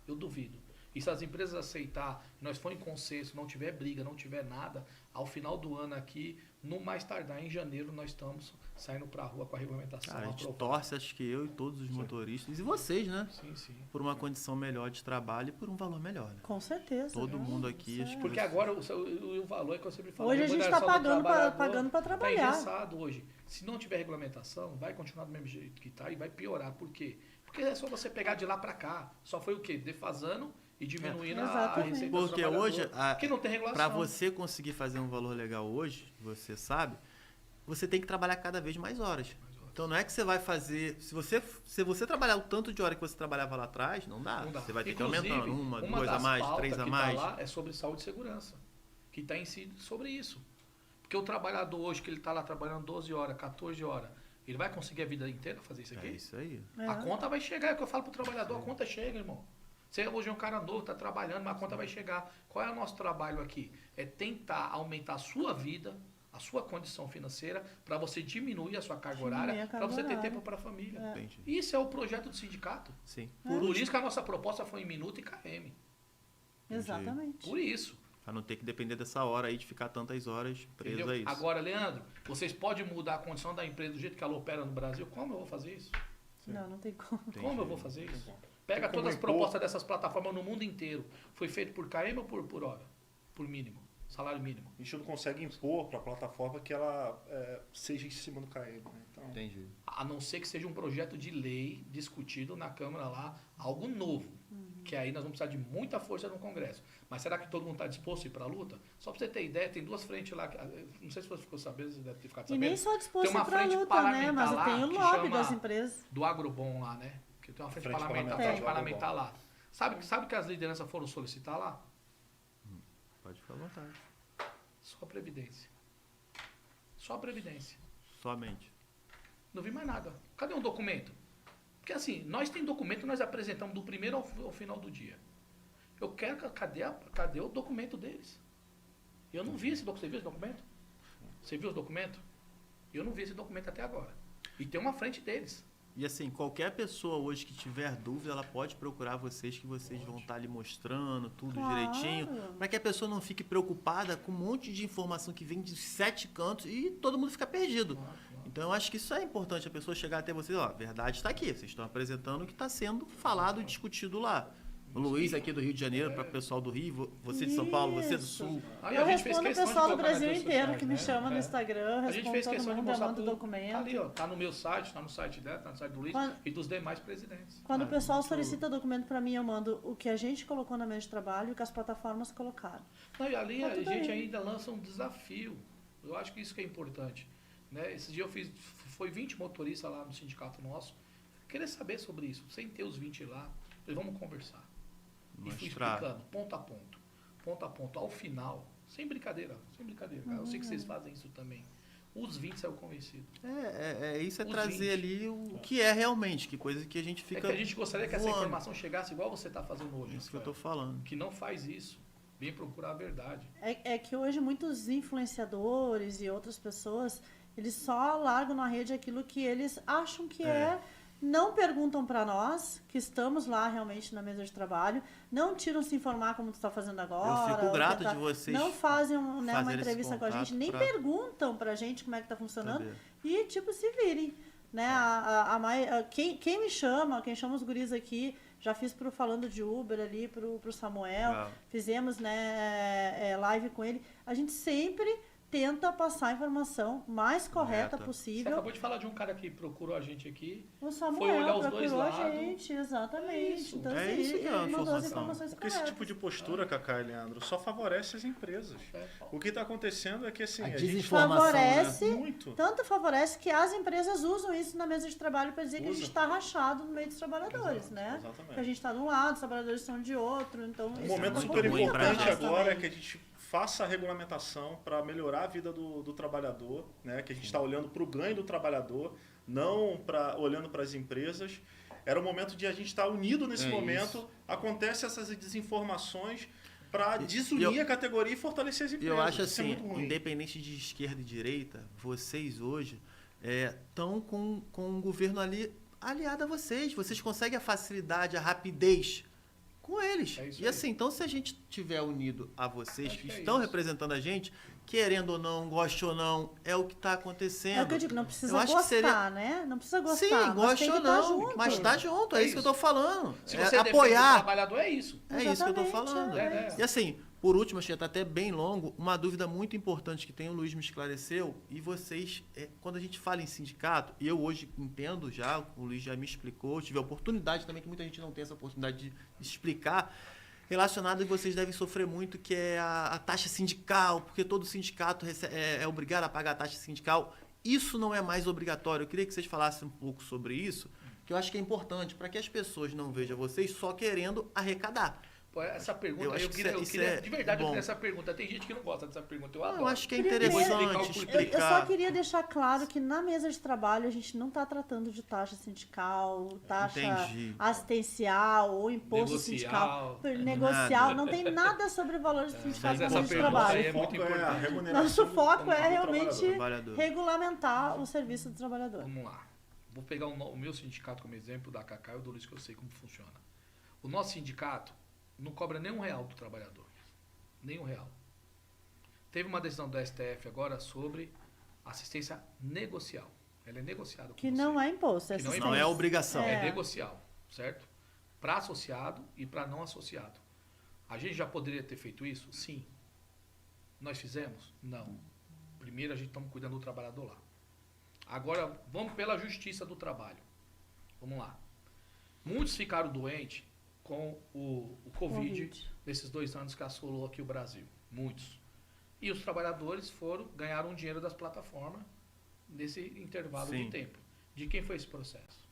Eu duvido. E se as empresas aceitar, nós for em consenso, não tiver briga, não tiver nada, ao final do ano aqui, no mais tardar, em janeiro, nós estamos saindo para a rua com a regulamentação. Cara, a gente aprovada. torce, acho que eu e todos os motoristas, e vocês, né? Sim. Por uma condição melhor de trabalho e por um valor melhor. Né? com certeza. Todo mundo aqui, acho que Porque agora o valor é que eu sempre falo. Hoje a gente está pagando para Está trabalhar. engessado hoje. Se não tiver regulamentação, vai continuar do mesmo jeito que está e vai piorar. Por quê? Porque é só você pegar de lá para cá. Só foi o quê? Defasando e diminuindo a Exatamente. receita do Porque trabalhador. hoje, Porque não tem regulação. para você conseguir fazer um valor legal hoje, você sabe, você tem que trabalhar cada vez mais horas. Então não é que você vai fazer... Se você trabalhar o tanto de hora que você trabalhava lá atrás, não dá. Não dá. Você vai ter Inclusive, que ir aumentando. 1, 2 a das mais, pautas 3 a que mais. Tá lá é sobre saúde e segurança. que está incidindo sobre isso. Porque o trabalhador hoje, que ele está lá trabalhando 12 horas, 14 horas, ele vai conseguir a vida inteira fazer isso aqui? É isso aí. A conta vai chegar, é o que eu falo pro trabalhador, a conta chega, irmão. Você hoje é um cara novo, tá trabalhando, mas a conta vai chegar. Qual é o nosso trabalho aqui? É tentar aumentar a sua vida, a sua condição financeira, para você diminuir a sua carga horária, para você ter tempo para a família. Entendi. Isso é o projeto do sindicato. Sim. Por isso que a nossa proposta foi em minuto e KM. Exatamente. Por isso. Para não ter que depender dessa hora aí, de ficar tantas horas preso Entendeu? a isso. Agora, Leandro, vocês podem mudar a condição da empresa do jeito que ela opera no Brasil? Como eu vou fazer isso? Não tem como. Como eu vou fazer isso? Pega Tem como todas as impor. propostas dessas plataformas no mundo inteiro. Foi feito por KM ou por hora? Por mínimo. Salário mínimo. A gente não consegue impor para a plataforma que ela seja em cima do KM. Né? Então, Entendi. A não ser que seja um projeto de lei discutido na Câmara lá, algo novo. Que aí nós vamos precisar de muita força no Congresso. Mas será que todo mundo está disposto a ir para a luta? Só para você ter ideia, tem duas frentes lá. Não sei se você ficou sabendo, você deve ter ficado E sabendo. nem só disposto Tem uma para a frente luta, né? parlamentar Mas lá tem o que lobby chama- das empresas. Do Agrobom lá, né? Que tem uma frente Frente parlamentar, parlamentar frente do parlamentar lá. Sabe que as lideranças foram solicitar lá? Pode ficar à vontade. Só a Previdência. Só a Previdência. Somente. Não vi mais nada. Cadê um documento? Porque assim, nós tem documento, nós apresentamos do primeiro ao final do dia. Eu quero, cadê o documento deles? Eu não vi esse documento. Você viu esse documento? Você viu os documentos? Eu não vi esse documento até agora. E tem uma frente deles. E assim, qualquer pessoa hoje que tiver dúvida, ela pode procurar vocês, que vocês vão estar ali mostrando tudo Claro. direitinho, para que a pessoa não fique preocupada com um monte de informação que vem de 7 cantos e todo mundo fica perdido. Então eu acho que isso é importante, a pessoa chegar até vocês, ó, a verdade está aqui, vocês estão apresentando o que está sendo falado e discutido lá. O Luiz aqui do Rio de Janeiro, para o pessoal do Rio, você de São Paulo, você do Isso. Sul. Aí Eu a gente fez respondo o questão de pessoal do colocar nas Brasil redes inteiro sociais, que me né? chama no É. Instagram, A gente fez respondo questão todo de mundo, eu mostrar mando o pro- documento. Tá ali, ó. Tá no meu site, tá no site dela, tá no site do Luiz Quando- e dos demais presidentes. Quando o pessoal muito- solicita documento para mim, eu mando o que a gente colocou na mesa de trabalho e o que as plataformas colocaram. Não, e ali Tá a tudo gente aí. ainda lança um desafio. Eu acho que isso que é importante. Né? Esse dia foi 20 motoristas lá no sindicato nosso. Querer saber sobre isso, sem ter os 20 lá. Falei, vamos conversar. E fui Mostrar. explicando, ponto a ponto. Ponto a ponto. Ao final, sem brincadeira, cara. Eu sei que vocês fazem isso também. Os 20 saiu convencido. Isso é Os trazer 20. ali o que é realmente, que coisa que a gente É fica que a gente gostaria que essa voando. informação chegasse igual você está fazendo hoje. Isso que eu Rafael. tô falando. Que não faz isso. Vem procurar a verdade. É que hoje muitos influenciadores e outras pessoas, eles só largam na rede aquilo que eles acham que é. Não perguntam para nós, que estamos lá realmente na mesa de trabalho, não tiram se informar como tu está fazendo agora. Eu fico ou grato tentar- de vocês Não fazem uma fazerem esse entrevista com a gente, contato nem pra- perguntam pra gente como é que tá funcionando. Saber. E, tipo, se virem. Né? Quem me chama, quem chama os guris aqui, já fiz pro Falando de Uber ali, pro Samuel, Legal. fizemos né, live com ele. A gente sempre tenta passar a informação mais correta Correta. Você possível. acabou de falar de um cara que procurou a gente aqui. O Samuel Foi olhar os dois procurou a lados. gente, exatamente. É isso. Então, É assim, isso que é ele a mandou as informação. informações porque esse corretas. tipo de postura, Cacá e Leandro, só favorece as empresas. O que está acontecendo é que assim, A a gente desinformação, Favorece, muito. tanto favorece que as empresas usam isso na mesa de trabalho para dizer que a Usa. gente está rachado no meio dos trabalhadores, Exato, né? exatamente. Que a gente está de um lado, os trabalhadores são de outro, então... Um isso momento é super ruim pra importante nós agora é também. que a gente faça a regulamentação para melhorar a vida do trabalhador, né? Que a gente está olhando para o ganho do trabalhador, não olhando para as empresas. Era o momento de a gente estar unido nesse momento. Isso. Acontece essas desinformações para E desunir eu- a categoria e fortalecer as E empresas. eu acho Isso é assim, muito ruim. independente de esquerda e direita, vocês hoje estão com um governo ali aliado a vocês. Vocês conseguem a facilidade, a rapidez com eles. É isso E aí. assim, então se a gente tiver unido a vocês Acho que que é estão isso. representando a gente, querendo ou não, goste ou não, é o que está acontecendo. É o que eu digo, não precisa Eu acho que gostar, seria- né? Não precisa gostar, Sim, mas goste tem ou que estar não, junto. mas tá junto, é, É isso que eu isso. tô falando. Se É você defende o apoiar. trabalhador, é isso. É isso que eu tô Exatamente, falando. é. E assim, por último, achei até bem longo, uma dúvida muito importante que tem, o Luiz me esclareceu, e vocês, quando a gente fala em sindicato, e eu hoje entendo já, o Luiz já me explicou, tive a oportunidade também, que muita gente não tem essa oportunidade de explicar, relacionado, e vocês devem sofrer muito, que é a taxa sindical, porque todo sindicato é obrigado a pagar a taxa sindical. Isso não é mais obrigatório. Eu queria que vocês falassem um pouco sobre isso, que eu acho que é importante, para que as pessoas não vejam vocês só querendo arrecadar. Pô, essa pergunta, eu acho eu que queria, isso é de verdade, eu bom. queria essa pergunta. Tem gente que não gosta dessa pergunta, eu Eu adoro. acho que é Primeiro, interessante eu Eu só explicar. queria deixar claro que na mesa de trabalho a gente não está tratando de taxa sindical, taxa Entendi. assistencial ou imposto Negocial. sindical, negocial. Nada. Não tem nada sobre valores sindical mas na essa mesa de pergunta trabalho. aí é muito Nosso foco é a importante. remuneração Nosso foco do é realmente trabalhador. Trabalhador. regulamentar o serviço do trabalhador. Vamos lá. Vou pegar o meu sindicato como exemplo, da Cacá e o do Luiz, que eu sei como funciona. O nosso sindicato não cobra nem R$1 do trabalhador. Nem R$1. Teve uma decisão do STF agora sobre assistência negocial. Ela é negociada com Que você. não é imposto, é Que não é assistência. Não é obrigação. É É. negocial, certo? Para associado e para não associado. A gente já poderia ter feito isso? Sim. Nós fizemos? Não. Primeiro a gente estamos cuidando do trabalhador lá. Agora vamos pela justiça do trabalho. Vamos lá. Muitos ficaram doentes com o Covid nesses 2 anos que assolou aqui o Brasil. Muitos. E os trabalhadores ganharam dinheiro das plataformas nesse intervalo Sim. de tempo. De quem foi esse processo?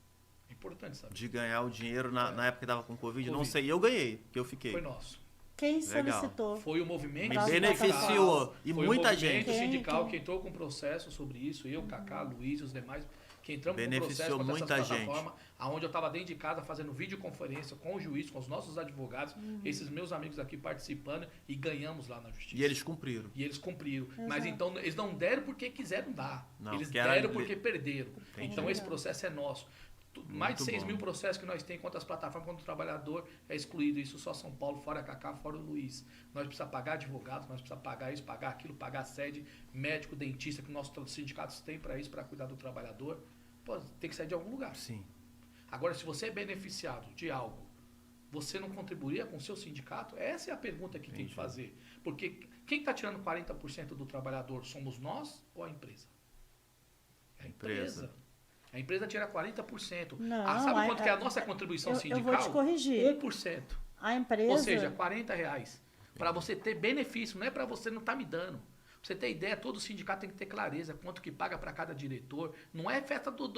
É importante saber. De ganhar o dinheiro na época que tava com Covid, não Covid. sei. Eu ganhei, porque eu fiquei. Foi nosso. Quem Legal. solicitou? Foi o movimento Me Nossa, beneficiou. E Foi muita o movimento gente. sindical Quem? que entrou com processo sobre isso, eu, Cacá, Luiz e os demais, que entramos com Beneficiou processo contra muita essas gente. plataformas, aonde eu estava dentro de casa fazendo videoconferência com o juiz, com os nossos advogados, esses meus amigos aqui participando e ganhamos lá na justiça. E eles cumpriram. E eles cumpriram. Exato. Mas então eles não deram porque quiseram dar. Não, Eles porque era- deram porque perderam. Entendi. Então esse processo é nosso. Mais de Muito 6 bom. mil processos que nós temos contra as plataformas, contra o trabalhador é excluído. Isso só São Paulo, fora Cacá, fora o Luiz. Nós precisamos pagar advogados, nós precisamos pagar isso, pagar aquilo, pagar sede, médico, dentista, que nossos sindicatos têm para isso, para cuidar do trabalhador. Pô, tem que sair de algum lugar. Sim. Agora, se você é beneficiado de algo, você não contribuiria com o seu sindicato? Essa é a pergunta que tem que fazer. Porque quem está tirando 40% do trabalhador, somos nós ou a empresa? É a empresa. A empresa tira 40%. Não, Sabe quanto que é a nossa contribuição eu sindical? vou te corrigir. 1%. A empresa... Ou seja, R$40. Para você ter benefício, não é para você não estar me dando. Pra você ter ideia, todo sindicato tem que ter clareza quanto que paga para cada diretor. Não é festa do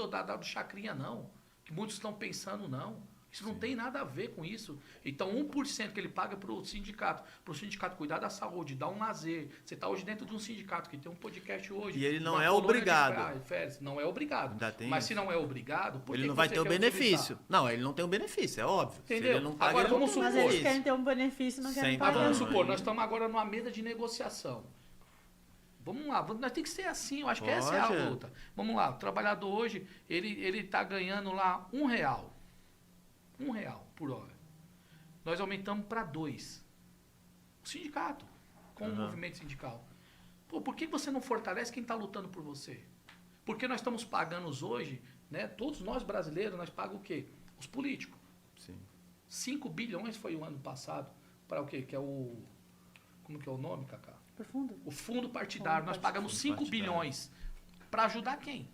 chacrinha, não. Que muitos estão pensando, não. Isso não tem nada a ver com isso. Então, 1% que ele paga para o sindicato cuidar da saúde, dar um lazer. Você está hoje dentro de um sindicato que tem um podcast hoje. E ele não uma é colônia de obrigado. férias. Não é obrigado. Ainda tem Mas isso. se não é obrigado, por Ele que não que vai você ter o quer benefício. utilizar? Não, ele não tem o benefício, é óbvio. Entendeu? Se ele não paga, Agora, ele não vamos tem o Mas supor. eles benefício. querem ter um benefício, não querem Sem pagar. Vamos Não, supor, aí- nós estamos agora numa mesa de negociação. Vamos lá, nós tem que ser assim, eu acho que essa é a Pode. luta. Vamos lá, o trabalhador hoje, ele está ganhando lá R$1. R$1 por hora. Nós aumentamos para 2. O sindicato, com o Aham. movimento sindical. Pô, por que você não fortalece quem está lutando por você? Porque nós estamos pagando hoje, né? Todos nós brasileiros, nós pagamos o quê? Os políticos. Sim. 5 bilhões foi o ano passado para o quê? Que é o... Como que é o nome, Cacá? Profundo. O fundo partidário. Nós pagamos Fundo 5 partidário. bilhões. Para ajudar quem?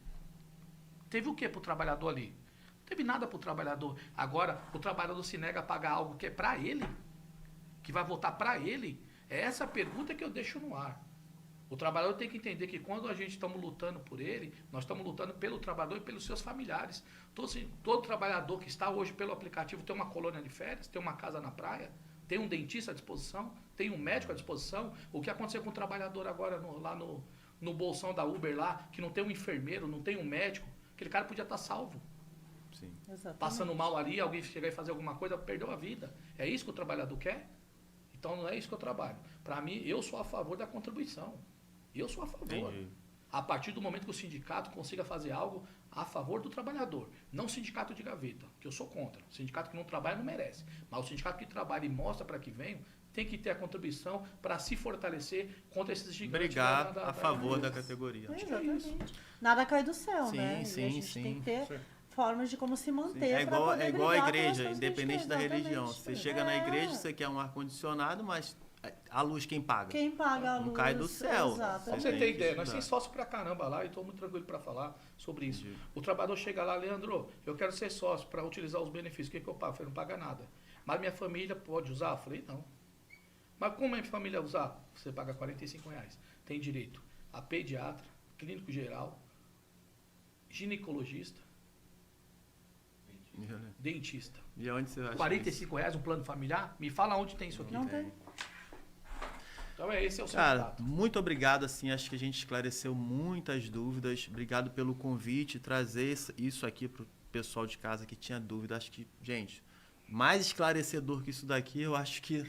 Teve o que para o trabalhador ali? Não teve nada para o trabalhador. Agora, o trabalhador se nega a pagar algo que é para ele, que vai voltar para ele. É essa a pergunta que eu deixo no ar. O trabalhador tem que entender que quando a gente estamos lutando por ele, nós estamos lutando pelo trabalhador e pelos seus familiares. Todo trabalhador que está hoje pelo aplicativo tem uma colônia de férias, tem uma casa na praia, tem um dentista à disposição, tem um médico à disposição. O que aconteceu com o trabalhador agora lá no bolsão da Uber lá, que não tem um enfermeiro, não tem um médico, aquele cara podia estar salvo. Sim. Exatamente. Passando mal ali, alguém chegar e fazer alguma coisa, perdeu a vida. É isso que o trabalhador quer? Então não é isso que eu trabalho. Para mim, eu sou a favor da contribuição. Eu sou a favor. Entendi. A partir do momento que o sindicato consiga fazer algo a favor do trabalhador. Não o sindicato de gaveta, que eu sou contra. O sindicato que não trabalha não merece. Mas o sindicato que trabalha e mostra para que vem, tem que ter a contribuição para se fortalecer contra esses gigantes. Brigar da a favor da empresa. categoria. Exatamente. Nada cai do céu, Sim, né? sim, e a gente sim. tem que ter Sim. formas de como se manter. É pra igual, poder é igual a brigar pelas igreja, coisas que a gente independente quer, da exatamente. religião. Você chega na igreja, você quer um ar-condicionado, mas a luz quem paga? Quem paga a luz? Não cai do céu. Exatamente. Pra você Tem ter que ideia, nós estudar. temos sócio pra caramba lá e estou muito tranquilo para falar sobre isso. Entendi. O trabalhador chega lá, Leandro, eu quero ser sócio para utilizar os benefícios. O que, que eu pago? Eu falei, não paga nada. Mas minha família pode usar? Eu falei, não. Mas como a minha família usar? Você paga R$45. Tem direito a pediatra, clínico geral, ginecologista, Dentista. E onde você acha R$45 um plano familiar? Me fala onde tem isso aqui. Não tem. Então esse é o seu Cara, contato. muito obrigado, assim, acho que a gente esclareceu muitas dúvidas. Obrigado pelo convite, trazer isso aqui pro pessoal de casa que tinha dúvida. Acho que, gente, mais esclarecedor que isso daqui, eu acho que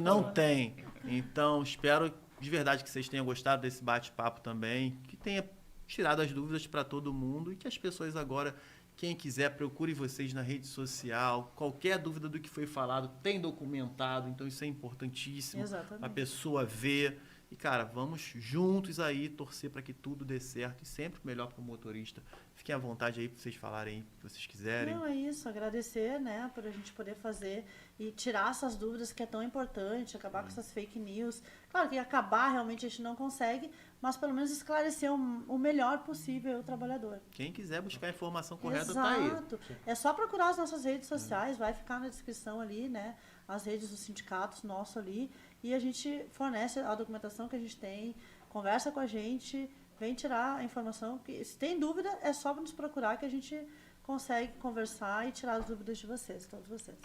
não tem. Então, espero de verdade que vocês tenham gostado desse bate-papo também, que tenha tirado as dúvidas para todo mundo e que as pessoas agora, quem quiser, procure vocês na rede social. Qualquer dúvida do que foi falado tem documentado, então isso é importantíssimo. Exatamente. A pessoa ver. E, cara, vamos juntos aí torcer para que tudo dê certo e sempre o melhor para o motorista. Fiquem à vontade aí para vocês falarem aí o que vocês quiserem. Não, é isso. Agradecer, né, por a gente poder fazer e tirar essas dúvidas que é tão importante, acabar com essas fake news. Claro que acabar realmente a gente não consegue, mas pelo menos esclarecer o melhor possível o trabalhador. Quem quiser buscar a informação correta tá aí. Exato. É só procurar as nossas redes sociais, vai ficar na descrição ali, né, as redes dos sindicatos, nosso ali, e a gente fornece a documentação que a gente tem, conversa com a gente, vem tirar a informação. Que, se tem dúvida, é só nos procurar que a gente consegue conversar e tirar as dúvidas de vocês, todos vocês.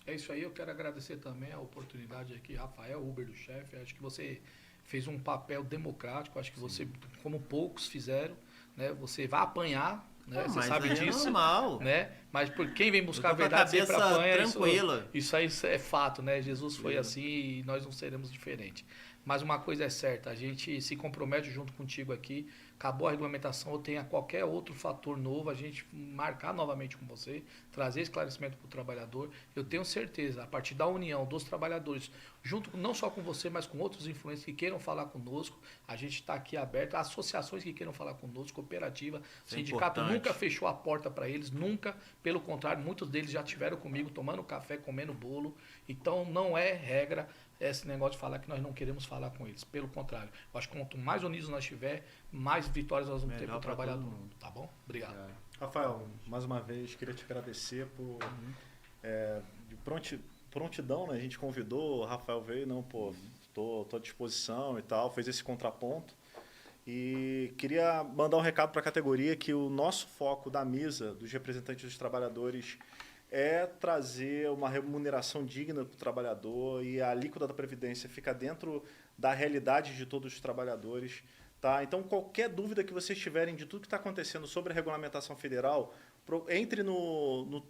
É isso aí, eu quero agradecer também a oportunidade aqui, Rafael, Uber do Chefe. Acho que você fez um papel democrático, acho que você, como poucos fizeram, né, você vai apanhar, né, você sabe disso, normal. né? Mas por quem vem buscar a Eu tô com a verdade sempre cabeça apanha, tranquila. isso aí é fato, né? Jesus foi assim e nós não seremos diferentes. Mas uma coisa é certa, a gente se compromete junto contigo aqui, acabou a regulamentação ou tenha qualquer outro fator novo, a gente marcar novamente com você, trazer esclarecimento para o trabalhador. Eu tenho certeza, a partir da união dos trabalhadores, junto não só com você, mas com outros influencers que queiram falar conosco, a gente está aqui aberto, associações que queiram falar conosco, cooperativa, sindicato nunca fechou a porta para eles, nunca, pelo contrário, muitos deles já estiveram comigo tomando café, comendo bolo, então não é regra esse negócio de falar que nós não queremos falar com eles. Pelo contrário, eu acho que quanto mais unidos nós estiver, mais vitórias nós vamos ter para o trabalhador. Tá bom? Obrigado. Rafael, mais uma vez, queria te agradecer por de prontidão, né? A gente convidou, o Rafael veio, não, pô, tô à disposição e tal, fez esse contraponto. E queria mandar um recado para a categoria que o nosso foco da mesa dos representantes dos trabalhadores é trazer uma remuneração digna para o trabalhador e a alíquota da Previdência fica dentro da realidade de todos os trabalhadores. Tá? Então, qualquer dúvida que vocês tiverem de tudo que está acontecendo sobre a regulamentação federal, entre no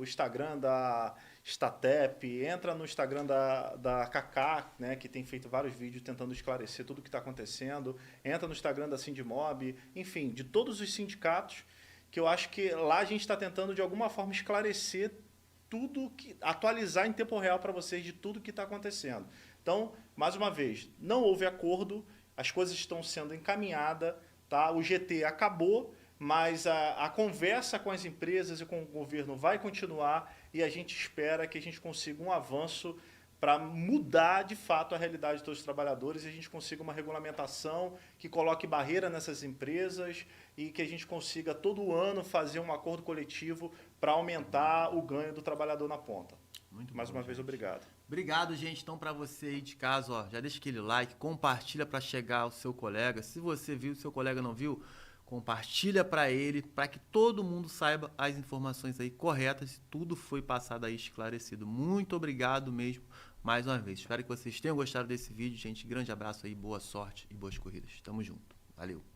Instagram da Statep, entra no Instagram da Kaká, né, que tem feito vários vídeos tentando esclarecer tudo o que está acontecendo, entra no Instagram da Sindimob, enfim, de todos os sindicatos, que eu acho que lá a gente está tentando, de alguma forma, esclarecer tudo, atualizar em tempo real para vocês de tudo que está acontecendo. Então, mais uma vez, não houve acordo, as coisas estão sendo encaminhadas, tá? O GT acabou, mas a conversa com as empresas e com o governo vai continuar e a gente espera que a gente consiga um avanço para mudar, de fato, a realidade de todos os trabalhadores e a gente consiga uma regulamentação que coloque barreira nessas empresas e que a gente consiga, todo ano, fazer um acordo coletivo para aumentar o ganho do trabalhador na ponta. Muito Mais bom, uma vez, obrigado. Obrigado, gente. Então, para você aí de casa, ó, já deixa aquele like, compartilha para chegar ao seu colega. Se você viu, seu colega não viu, compartilha para ele, para que todo mundo saiba as informações aí corretas. Tudo foi passado aí esclarecido. Muito obrigado mesmo, mais uma vez. Espero que vocês tenham gostado desse vídeo, gente. Grande abraço aí, boa sorte e boas corridas. Tamo junto. Valeu.